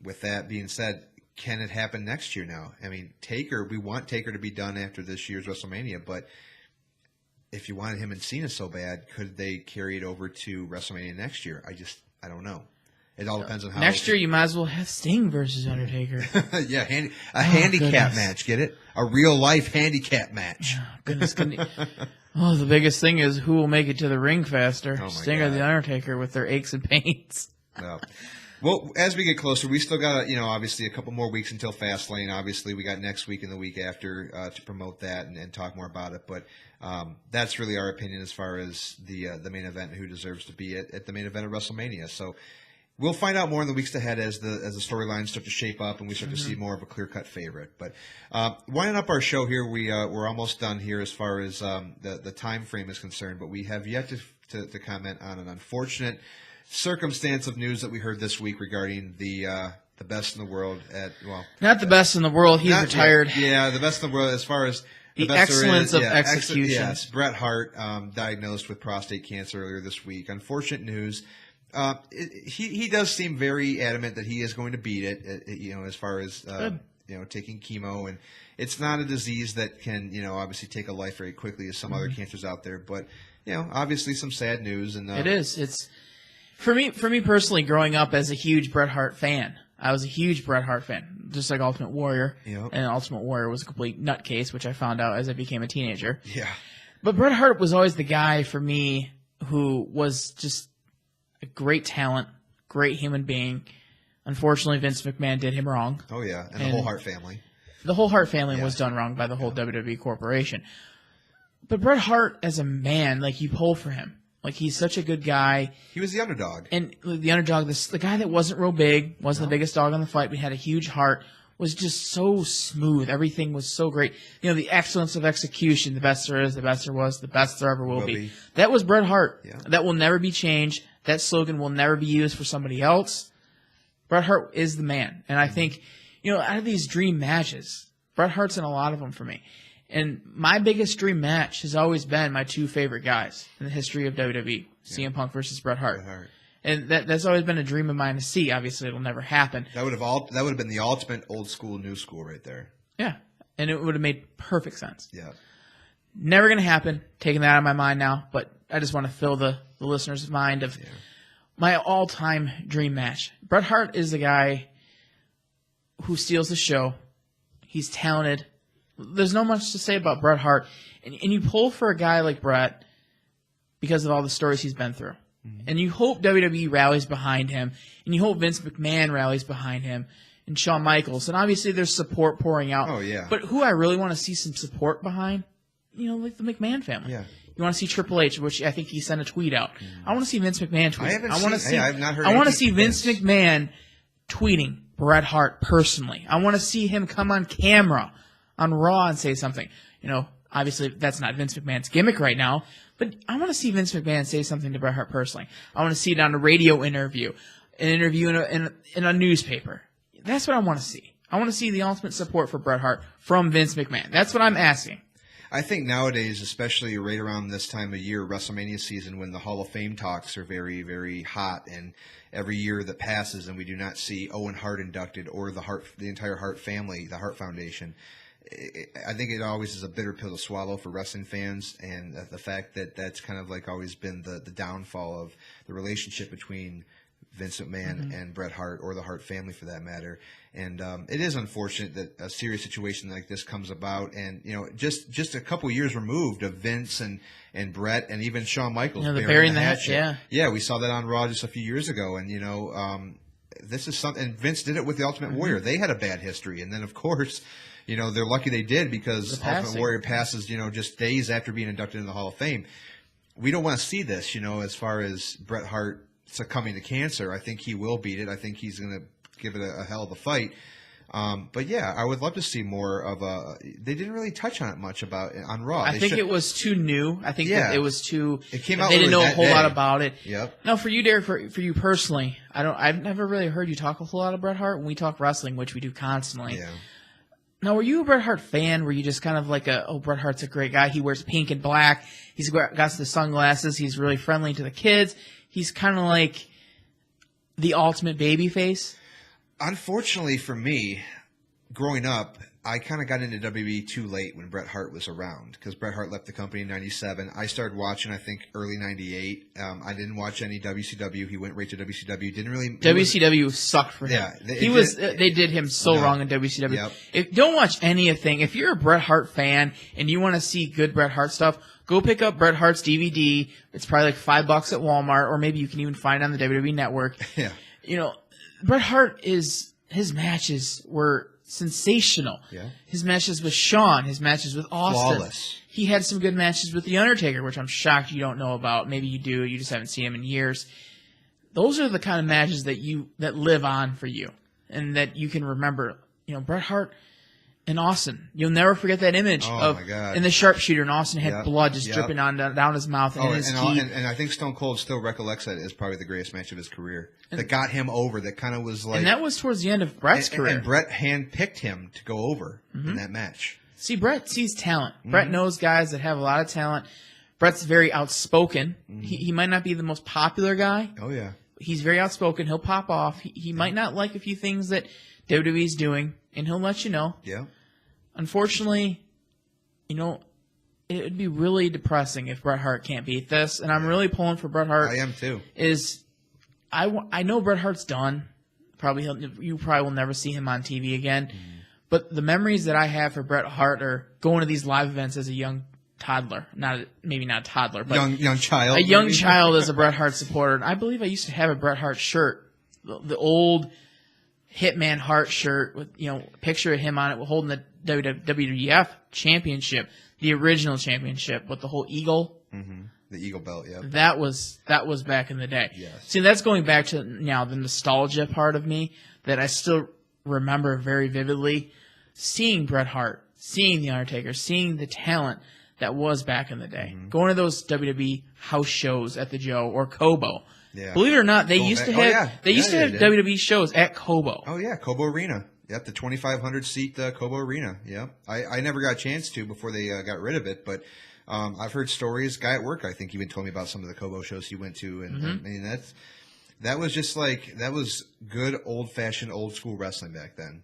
with that being said, can it happen next year now? I mean, we want Taker to be done after this year's WrestleMania, but if you wanted him and Cena so bad, could they carry it over to WrestleMania next year? I don't know. It all depends on how. Next year, you might as well have Sting versus Undertaker. Yeah, a handicap goodness. match. Get it? A real life handicap match. Goodness. Oh, the biggest thing is who will make it to the ring faster, Oh, my Sting or God. the Undertaker with their aches and pains. Well, as we get closer, we still got, obviously a couple more weeks until Fastlane. Obviously, we got next week and the week after to promote that and talk more about it. But that's really our opinion as far as the main event and who deserves to be at the main event of WrestleMania. So we'll find out more in the weeks ahead as the storylines start to shape up and we start to see more of a clear-cut favorite. But winding up our show here, we're almost done here as far as the time frame is concerned. But we have yet to comment on an unfortunate circumstance of news that we heard this week regarding the best in the world Not the best in the world. He's retired. Yeah, the best in the world as far as The best there excellence is. of Yeah, execution. Yes, Bret Hart diagnosed with prostate cancer earlier this week. Unfortunate news. He does seem very adamant that he is going to beat it. As far as taking chemo, and it's not a disease that can obviously take a life very quickly as some other cancers out there. But obviously some sad news. And It is. It's for me personally. Growing up as a huge Bret Hart fan, I was a huge Bret Hart fan, just like Ultimate Warrior. Yep. And Ultimate Warrior was a complete nutcase, which I found out as I became a teenager. Yeah. But Bret Hart was always the guy for me who was just a great talent, great human being. Unfortunately, Vince McMahon did him wrong. Oh yeah, and the whole Hart family. The whole Hart family was done wrong by the whole WWE corporation. But Bret Hart as a man, you pull for him. He's such a good guy. He was the underdog. And the underdog, the guy that wasn't real big, wasn't the biggest dog on the fight, but had a huge heart, was just so smooth. Everything was so great. The excellence of execution, the best there is, the best there was, the best there ever will be. That was Bret Hart. Yeah. That will never be changed. That slogan will never be used for somebody else. Bret Hart is the man. And I think, out of these dream matches, Bret Hart's in a lot of them for me. And my biggest dream match has always been my two favorite guys in the history of WWE, CM Punk versus Bret Hart. And that's always been a dream of mine to see. Obviously, it'll never happen. That would have been the ultimate old school, new school right there. Yeah. And it would have made perfect sense. Yeah. Never going to happen. Taking that out of my mind now. But I just want to fill the listener's mind of my all-time dream match. Bret Hart is the guy who steals the show. He's talented. There's not much to say about Bret Hart. And you pull for a guy like Bret because of all the stories he's been through. And you hope WWE rallies behind him. And you hope Vince McMahon rallies behind him. And Shawn Michaels. And obviously there's support pouring out. Oh, yeah. But who I really want to see some support behind, like the McMahon family. Yeah. You want to see Triple H, which I think he sent a tweet out. I want to see Vince McMahon tweet. I have not heard I want to anything see Vince Vince. McMahon tweeting Bret Hart personally. I want to see him come on camera on Raw and say something. Obviously that's not Vince McMahon's gimmick right now, but I want to see Vince McMahon say something to Bret Hart personally. I want to see it on a radio interview, an interview in a newspaper. That's what I want to see. I want to see the ultimate support for Bret Hart from Vince McMahon. That's what I'm asking. I think nowadays, especially right around this time of year, WrestleMania season, when the Hall of Fame talks are very, very hot, and every year that passes and we do not see Owen Hart inducted or the entire Hart family, the Hart Foundation, I think it always is a bitter pill to swallow for wrestling fans, and the fact that that's kind of always been the downfall of the relationship between Vince McMahon and Bret Hart, or the Hart family for that matter. And it is unfortunate that a serious situation like this comes about. And, just a couple years removed of Vince and Bret and even Shawn Michaels burying the hatchet. Yeah. Yeah, we saw that on Raw just a few years ago. And, this is something, and Vince did it with the Ultimate Warrior. They had a bad history. And then, of course, they're lucky they did, because Ultimate Warrior passes, just days after being inducted into the Hall of Fame. We don't want to see this, as far as Bret Hart succumbing to cancer. I think he will beat it. I think he's going to give it a hell of a fight. But yeah, I would love to see more of they didn't really touch on it much on Raw. I think it was too new. I think that it was too. It came out. They didn't know a whole day. lot about it. Yep. Now for you, Derek, for you personally, I've never really heard you talk a whole lot of Bret Hart when we talk wrestling, which we do constantly. Yeah. Now, were you a Bret Hart fan? Were you just kind of like Bret Hart's a great guy. He wears pink and black. He's got the sunglasses. He's really friendly to the kids. He's kind of like the ultimate baby face. Unfortunately for me, growing up, I kind of got into WWE too late when Bret Hart was around, because Bret Hart left the company in '97. I started watching, I think, early '98. I didn't watch any WCW. He went right to WCW. Didn't really. WCW sucked for him. Yeah, they did him so wrong in WCW. Yep. Don't watch anything. If you're a Bret Hart fan and you want to see good Bret Hart stuff, go pick up Bret Hart's DVD. It's probably like $5 at Walmart, or maybe you can even find it on the WWE Network. Yeah. Bret Hart his matches were sensational. Yeah. His matches with Shawn, his matches with Austin. Flawless. He had some good matches with The Undertaker, which I'm shocked you don't know about. Maybe you do. You just haven't seen him in years. Those are the kind of matches that live on for you and that you can remember. Bret Hart and Austin. You'll never forget that image my God. in the sharpshooter, and Austin had blood just dripping down his mouth and in his teeth. And I think Stone Cold still recollects that as probably the greatest match of his career. That got him over. That kind of was like. And that was towards the end of Bret's career. And Bret handpicked him to go over in that match. See, Bret sees talent. Bret knows guys that have a lot of talent. Bret's very outspoken. He might not be the most popular guy. Oh, yeah. He's very outspoken. He'll pop off. He might not like a few things that WWE's doing, and he'll let you know. Yeah. Unfortunately, it would be really depressing if Bret Hart can't beat this, and I'm really pulling for Bret Hart. I am too. I know Bret Hart's done. You probably will never see him on TV again. But the memories that I have for Bret Hart are going to these live events as a young toddler. Maybe not a toddler, but young child. A young child as a Bret Hart supporter. And I believe I used to have a Bret Hart shirt, the old Hitman Hart shirt with a picture of him on it holding the WWF championship, the original championship with the whole eagle. Mm-hmm. The eagle belt, yeah. That was back in the day. Yes. See, that's going back to now the nostalgia part of me that I still remember very vividly. Seeing Bret Hart, seeing The Undertaker, seeing the talent that was back in the day. Going to those WWE house shows at the Joe or Kobo. Yeah. Believe it or not, they used to have WWE shows at Kobo. Oh yeah, Kobo Arena. Yep, the 2,500 seat Kobo Arena. Yep, I never got a chance to before they got rid of it, but I've heard stories. Guy at work, I think, even told me about some of the Kobo shows he went to, and I mean that was just that was good old fashioned old school wrestling back then,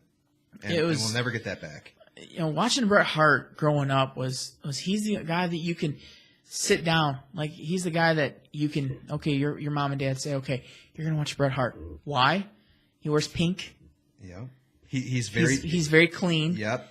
and we'll never get that back. Watching Bret Hart growing up was he's the guy that you can sit down, like he's the guy that you can your mom and dad say, okay, you're gonna watch Bret Hart. Why? He wears pink. Yeah. He's very clean. Yep.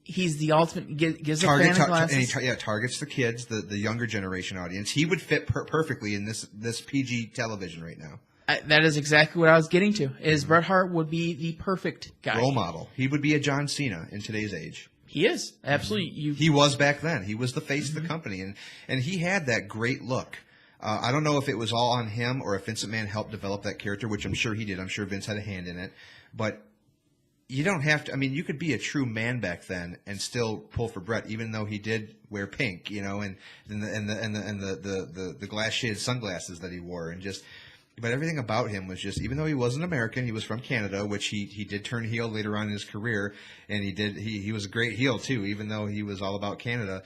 He's the ultimate. Gives a fan glasses. And he targets the kids, the younger generation audience. He would fit perfectly in this PG television right now. That is exactly what I was getting to. Is Bret Hart would be the perfect guy, role model. He would be a John Cena in today's age. He is absolutely. He was back then. He was the face of the company, and he had that great look. I don't know if it was all on him or if Vince McMahon helped develop that character, which I'm sure he did. I'm sure Vince had a hand in it, but. You don't have to. I mean, you could be a true man back then and still pull for Bret, even though he did wear pink, and the glass shaded sunglasses that he wore, but everything about him was just. Even though he wasn't American, he was from Canada, which he did turn heel later on in his career, and he was a great heel too, even though he was all about Canada.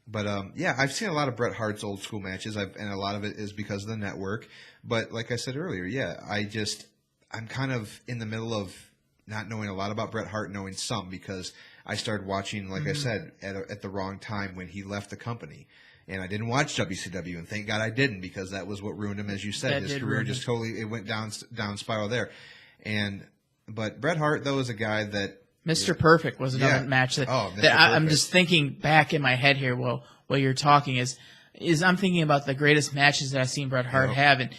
But I've seen a lot of Bret Hart's old school matches, and a lot of it is because of the network. But like I said earlier, I'm kind of in the middle of. Not knowing a lot about Bret Hart, knowing some because I started watching, like I said, at the wrong time when he left the company. And I didn't watch WCW, and thank God I didn't, because that was what ruined him, as you said. His career just totally, it went down spiral there. But Bret Hart, though, is a guy that Mr. Perfect was another match that, I'm just thinking back in my head here while you're talking is I'm thinking about the greatest matches that I've seen Bret Hart have, and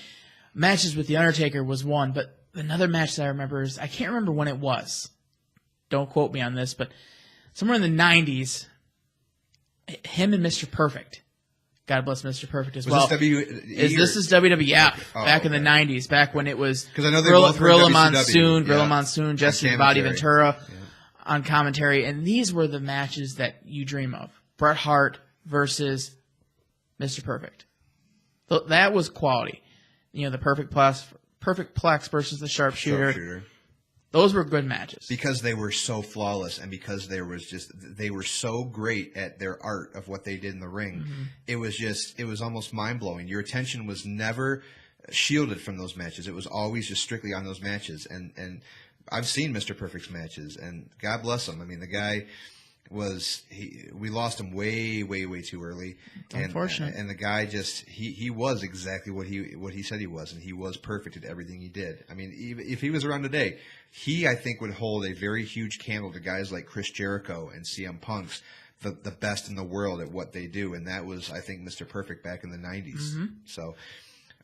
matches with The Undertaker was one, but another match that I remember is, I can't remember when it was. Don't quote me on this, but somewhere in the 90s, him and Mr. Perfect. God bless Mr. Perfect as well. This is WWF back in the 90s, back when it was Gorilla Monsoon, Jesse the Body Ventura on commentary, and these were the matches that you dream of. Bret Hart versus Mr. Perfect. That was quality. The Perfect Plex versus the Sharpshooter. Those were good matches. Because they were so flawless, and because they were so great at their art of what they did in the ring. It was almost mind-blowing. Your attention was never shielded from those matches. It was always just strictly on those matches. And I've seen Mr. Perfect's matches, and God bless him. I mean, the guy we lost him way, way, way too early. Unfortunate. And the guy he was exactly what he said he was, and he was perfect at everything he did. I mean, even if he was around today, I think would hold a very huge candle to guys like Chris Jericho and CM Punk's, the best in the world at what they do. And that was, I think, Mr. Perfect back in the 90s. So,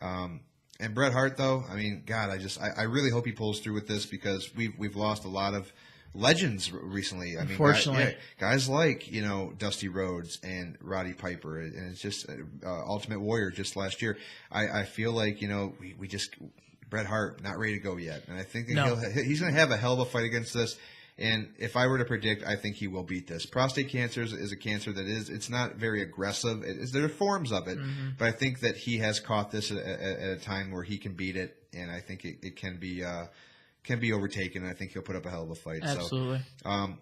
and Bret Hart, though, I mean, God, I really hope he pulls through with this, because we've lost a lot of legends recently. I mean, unfortunately, guys like Dusty Rhodes and Roddy Piper, and it's just Ultimate Warrior just last year. I feel like we just Bret Hart not ready to go yet, and I think he's going to have a hell of a fight against this. And if I were to predict, I think he will beat this. Prostate cancer is a cancer that it's not very aggressive. There are forms of it, but I think that he has caught this at a time where he can beat it, and I think it can be overtaken, and I think he'll put up a hell of a fight. Absolutely. So,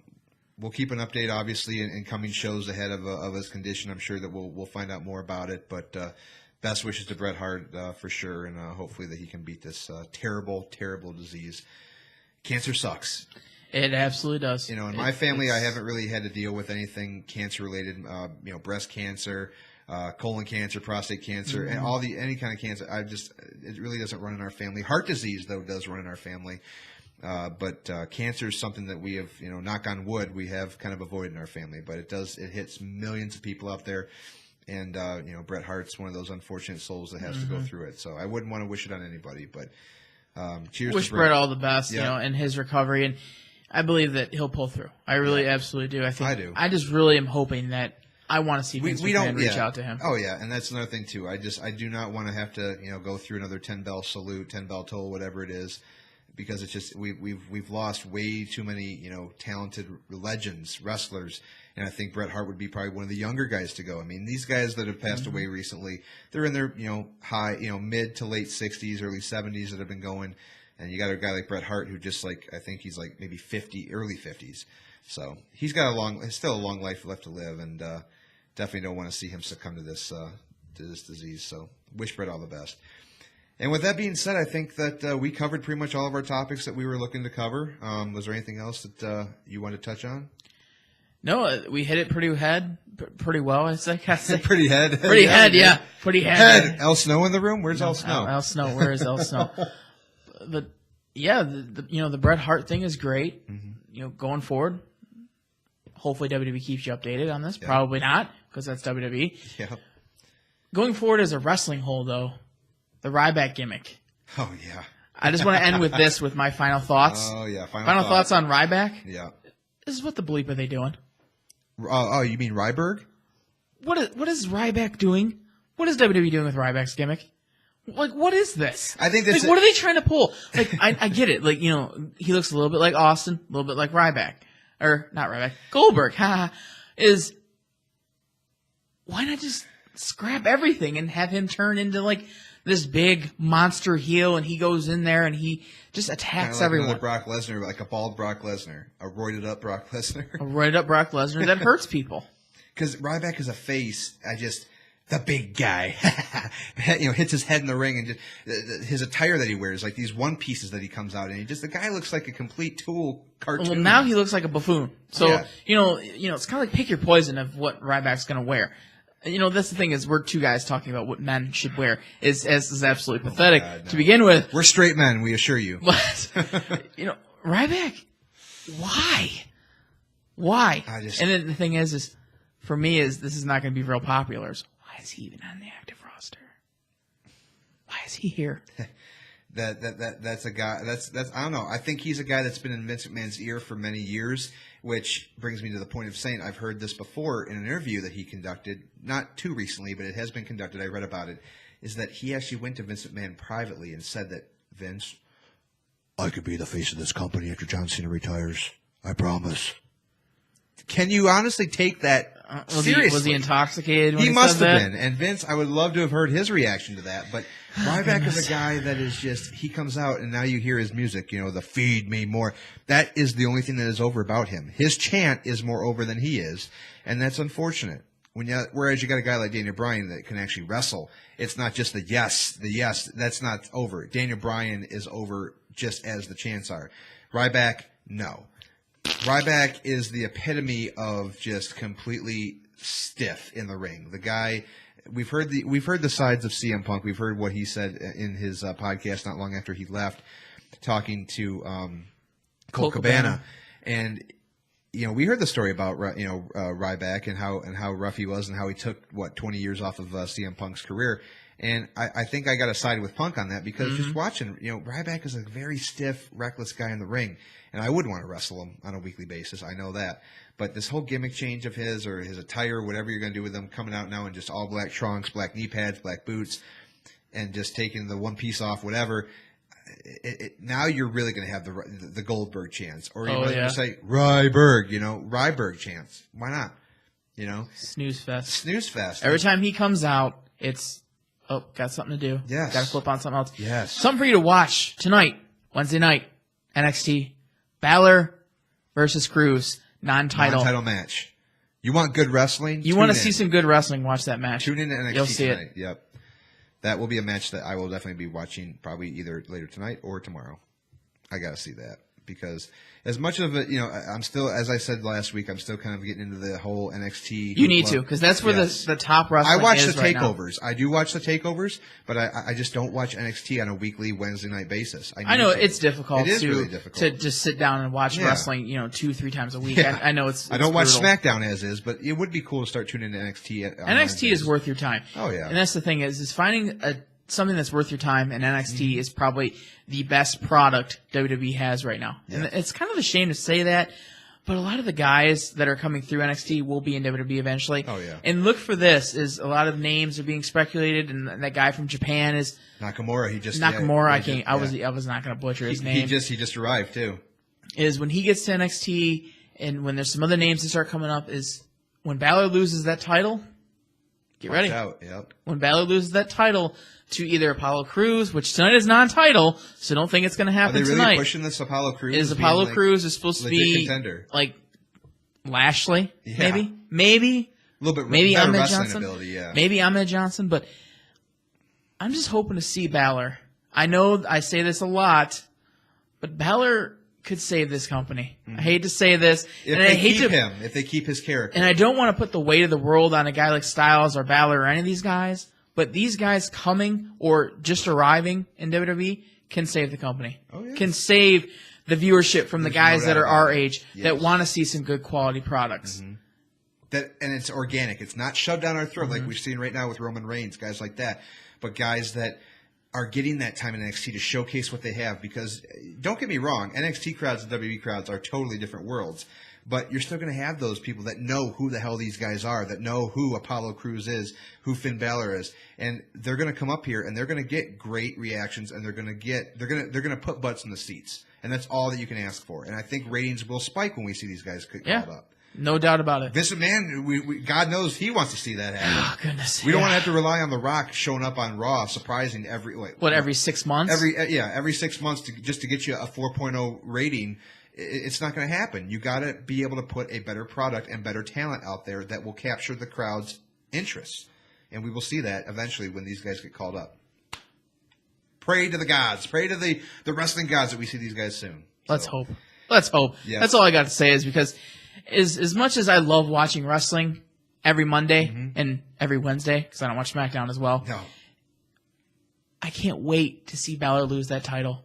we'll keep an update, obviously, in coming shows ahead of his condition. I'm sure that we'll find out more about it. But best wishes to Bret Hart for sure, and hopefully that he can beat this terrible, terrible disease. Cancer sucks. It absolutely does. In my family, I haven't really had to deal with anything cancer related. Breast cancer, colon cancer, prostate cancer, and any kind of cancer. It really doesn't run in our family. Heart disease, though, does run in our family. But cancer is something that we have, knock on wood, we have kind of avoided in our family. But it hits millions of people out there. And, Bret Hart's one of those unfortunate souls that has to go through it. So I wouldn't want to wish it on anybody. But cheers wish to Bret. Bret all the best, in his recovery. And I believe that he'll pull through. I really absolutely do. I do. I just really am hoping that I want to see Vince McMahon reach out to him. Oh, yeah, and that's another thing, too. I do not want to have to, go through another 10-bell salute, 10-bell toll, whatever it is, because it's just we've lost way too many, talented legends, wrestlers, and I think Bret Hart would be probably one of the younger guys to go. I mean, these guys that have passed away recently, they're in their, high, mid to late 60s, early 70s that have been going, and you got a guy like Bret Hart who just I think he's maybe 50, early 50s. So he's got still a long life left to live, and definitely don't want to see him succumb to this disease. So wish Bret all the best. And with that being said, I think that we covered pretty much all of our topics that we were looking to cover. Was there anything else that you wanted to touch on? No, we hit it pretty well. I say. Pretty head. Pretty head, yeah. Pretty head. El Snow in the room? Where's El Snow? El Snow. Where is El Snow? But yeah, the Bret Hart thing is great. Going forward, hopefully WWE keeps you updated on this. Yeah. Probably not, because that's WWE. Yeah. Going forward as a wrestling whole, though, the Ryback gimmick. Oh yeah. I just want to end with this, with my final thoughts. Oh yeah, final thoughts on Ryback. Yeah. This is what the bleep are they doing? Oh, you mean Ryberg? What is Ryback doing? What is WWE doing with Ryback's gimmick? What is this? I think that's what are they trying to pull? I get it. He looks a little bit like Austin, a little bit like Ryback. Or, not Ryback, Goldberg. Why not just scrap everything and have him turn into, this big monster heel, and he goes in there and he just attacks everyone. Another Brock Lesnar, like a bald Brock Lesnar. A roided up Brock Lesnar. A roided up Brock Lesnar that hurts people. Because Ryback is a face. the big guy, hits his head in the ring, and just, his attire that he wears, like these one pieces that he comes out in, the guy looks like a complete Tool cartoon. Well, now he looks like a buffoon. So Yeah. It's kind of like pick your poison of what Ryback's going to wear. That's the thing is we're two guys talking about what men should wear is absolutely pathetic God, no. to begin with. We're straight men, we assure you. But Ryback, why? And then the thing is for me this is not going to be real popular. So why is he even on the active roster? Why is he here? That's a guy. That's I don't know. I think he's a guy that's been in Vince McMahon's ear for many years, which brings me to the point of saying I've heard this before in an interview that he conducted, not too recently, but it has been conducted. I read about it. Is that he actually went to Vince McMahon privately and said that Vince, I could be the face of this company after John Cena retires. I promise. Can you honestly take that seriously? Was he intoxicated when he must said have that? been. And Vince, I would love to have heard his reaction to that. But Ryback is a guy that is just, he comes out and now you hear his music, the feed me more. That is the only thing that is over about him. His chant is more over than he is. And that's unfortunate. Whereas you got a guy like Daniel Bryan that can actually wrestle. It's not just the yes, that's not over. Daniel Bryan is over just as the chants are. Ryback, no. Ryback is the epitome of just completely stiff in the ring. The guy, we've heard the sides of CM Punk. We've heard what he said in his podcast not long after he left, talking to Colt Cabana, and we heard the story about Ryback and how rough he was and how he took 20 years off of CM Punk's career. And I think I got to side with Punk on that because just watching, Ryback is a very stiff, reckless guy in the ring. And I would want to wrestle him on a weekly basis. I know that. But this whole gimmick change of his or his attire, whatever you're going to do with him, coming out now in just all black trunks, black knee pads, black boots, and just taking the one piece off, whatever, now you're really going to have the Goldberg chants. Or you might say Ryberg, Ryberg chants. Why not? Snooze fest. Snooze fest. Every time he comes out, it's, got something to do. Yes. Got to flip on something else. Yes. Something for you to watch tonight, Wednesday night, NXT. Balor versus Cruz, non-title match. You want good wrestling? You want to see some good wrestling, watch that match. Tune in to NXT You'll see tonight. it. Yep. That will be a match that I will definitely be watching probably either later tonight or tomorrow. I got to see that because as much of it, I'm still, as I said last week, I'm still kind of getting into the whole NXT. You need to because that's where the top wrestling is. I watch the right takeovers. now. I do watch the takeovers, but I just don't watch NXT on a weekly Wednesday night basis. I know it's difficult. It is really difficult to just sit down and watch wrestling, 2-3 times a week. Yeah. I know it's I don't watch brutal. SmackDown as is, but it would be cool to start tuning into NXT. NXT is worth your time. Oh yeah, and that's the thing is finding something that's worth your time, and NXT is probably the best product WWE has right now. Yeah. And it's kind of a shame to say that, but a lot of the guys that are coming through NXT will be in WWE eventually. Oh yeah. And look for this: is a lot of names are being speculated, and that guy from Japan is Nakamura. He just Nakamura. I was not going to butcher his name. He just arrived too. Is when he gets to NXT, and when there's some other names that start coming up, is when Balor loses that title. Get Watch ready. out. Yep. When Balor loses that title to either Apollo Crews, which tonight is non-title, so don't think it's going to happen Are they really tonight. pushing this Apollo Crews? Is Apollo Crews is supposed to be contender. like Lashley? Yeah. Maybe. A little bit Maybe better Ahmed wrestling Johnson. ability, yeah. Maybe Ahmed Johnson, but I'm just hoping to see Balor. I know I say this a lot, but Balor could save this company. Mm-hmm. I hate to say this, If and I they hate keep to him, if they keep his character. and I don't want to put the weight of the world on a guy like Styles or Balor or any of these guys, but these guys coming or just arriving in WWE can save the company. Oh, yes. Can save the viewership from the There's guys no that doubt are about our it. age Yes. that want to see some good quality products. And it's organic. It's not shoved down our throat Mm-hmm. like we've seen right now with Roman Reigns, guys like that. But guys that are getting that time in NXT to showcase what they have. Because don't get me wrong, NXT crowds and WWE crowds are totally different worlds. But you're still going to have those people that know who the hell these guys are, that know who Apollo Crews is, who Finn Balor is, and they're going to come up here and they're going to get great reactions, and they're going to put butts in the seats, and that's all that you can ask for. And I think ratings will spike when we see these guys called up. No doubt about it. Vince McMahon, God knows he wants to see that happen. Oh, goodness. We don't want to have to rely on The Rock showing up on Raw, surprising every 6 months? Every 6 months just to get you a 4.0 rating. It's not going to happen. You got to be able to put a better product and better talent out there that will capture the crowd's interests. and we will see that eventually when these guys get called up. Pray to the gods. Pray to the wrestling gods that we see these guys soon. Let's hope. Let's hope. Yeah. That's all I got to say is because as much as I love watching wrestling every Monday and every Wednesday, because I don't watch SmackDown as well, No. I can't wait to see Balor lose that title.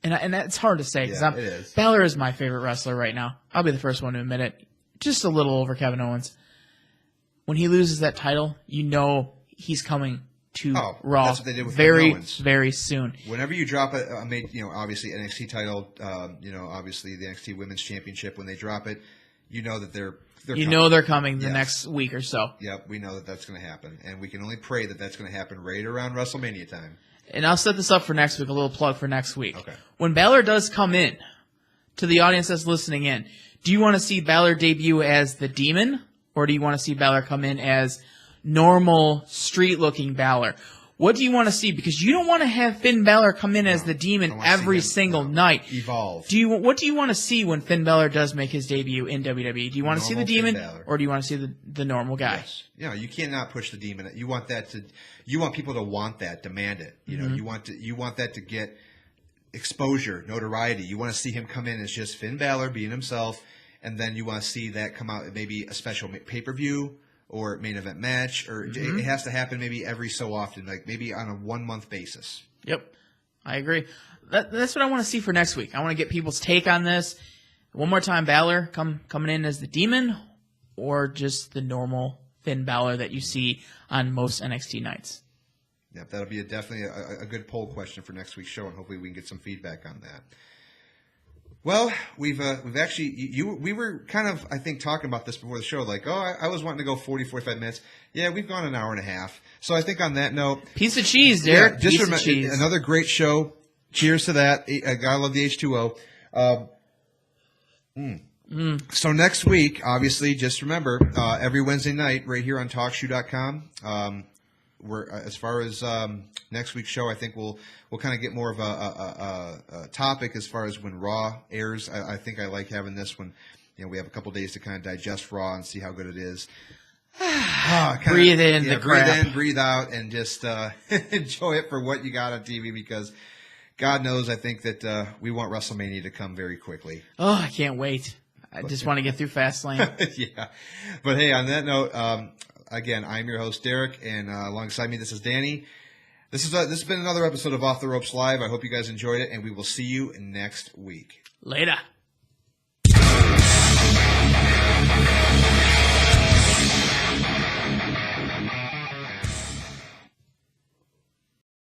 And that's hard to say because Yeah, it is. Balor is my favorite wrestler right now. I'll be the first one to admit it. Just a little over Kevin Owens. When he loses that title, you know he's coming to Raw that's what they did with very, Kevin Owens. very soon. Whenever you drop obviously NXT title, obviously the NXT Women's Championship, when they drop it, you know that they're You coming. know they're coming the Yes. next week or so. Yep, we know that that's going to happen, and we can only pray that that's going to happen right around WrestleMania time. And I'll set this up for next week, a little plug for next week. Okay. When Balor does come in, to the audience that's listening in, do you want to see Balor debut as the Demon, or do you want to see Balor come in as normal, street-looking Balor? What do you want to see? Because you don't want to have Finn Balor come in as the I Demon wanna see every him, single night. Evolve. What do you want to see when Finn Balor does make his debut in WWE? Do you want to see the Normal Finn Demon, Balor. or do you want to see the normal guy? Yes. You cannot push the Demon. You want people to want that, demand it. You want that to get exposure, notoriety. You want to see him come in as just Finn Balor being himself, and then you want to see that come out at maybe a special pay-per-view or main event match, or it has to happen maybe every so often, like maybe on a 1 month basis. Yep, I agree. That's what I want to see for next week. I want to get people's take on this. One more time, Balor coming in as the Demon, or just the normal Finn Balor that you see on most NXT nights. Yep, that'll be definitely a good poll question for next week's show, and hopefully we can get some feedback on that. Well, we've actually we were kind of, I think, talking about this before the show, like, I was wanting to go 40, 45 minutes. Yeah, we've gone an hour and a half. So I think on that note, Piece of cheese, Derek. just Piece of cheese. another great show. Cheers to that. I gotta love the H2O. So next week, obviously, just remember, every Wednesday night right here on TalkShoe.com. We're as far as next week's show, I think we'll kind of get more of a topic as far as when Raw airs. I think I like having this when we have a couple days to kind of digest Raw and see how good it is. Breathe in the crap. Breathe in, breathe out, and just enjoy it for what you got on TV, because God knows I think that we want WrestleMania to come very quickly. Oh, I can't wait. I just want to get through Fastlane. Yeah. But hey, on that note, again, I'm your host, Derek, and alongside me, this is Danny. This has been another episode of Off the Ropes Live. I hope you guys enjoyed it, and we will see you next week. Later.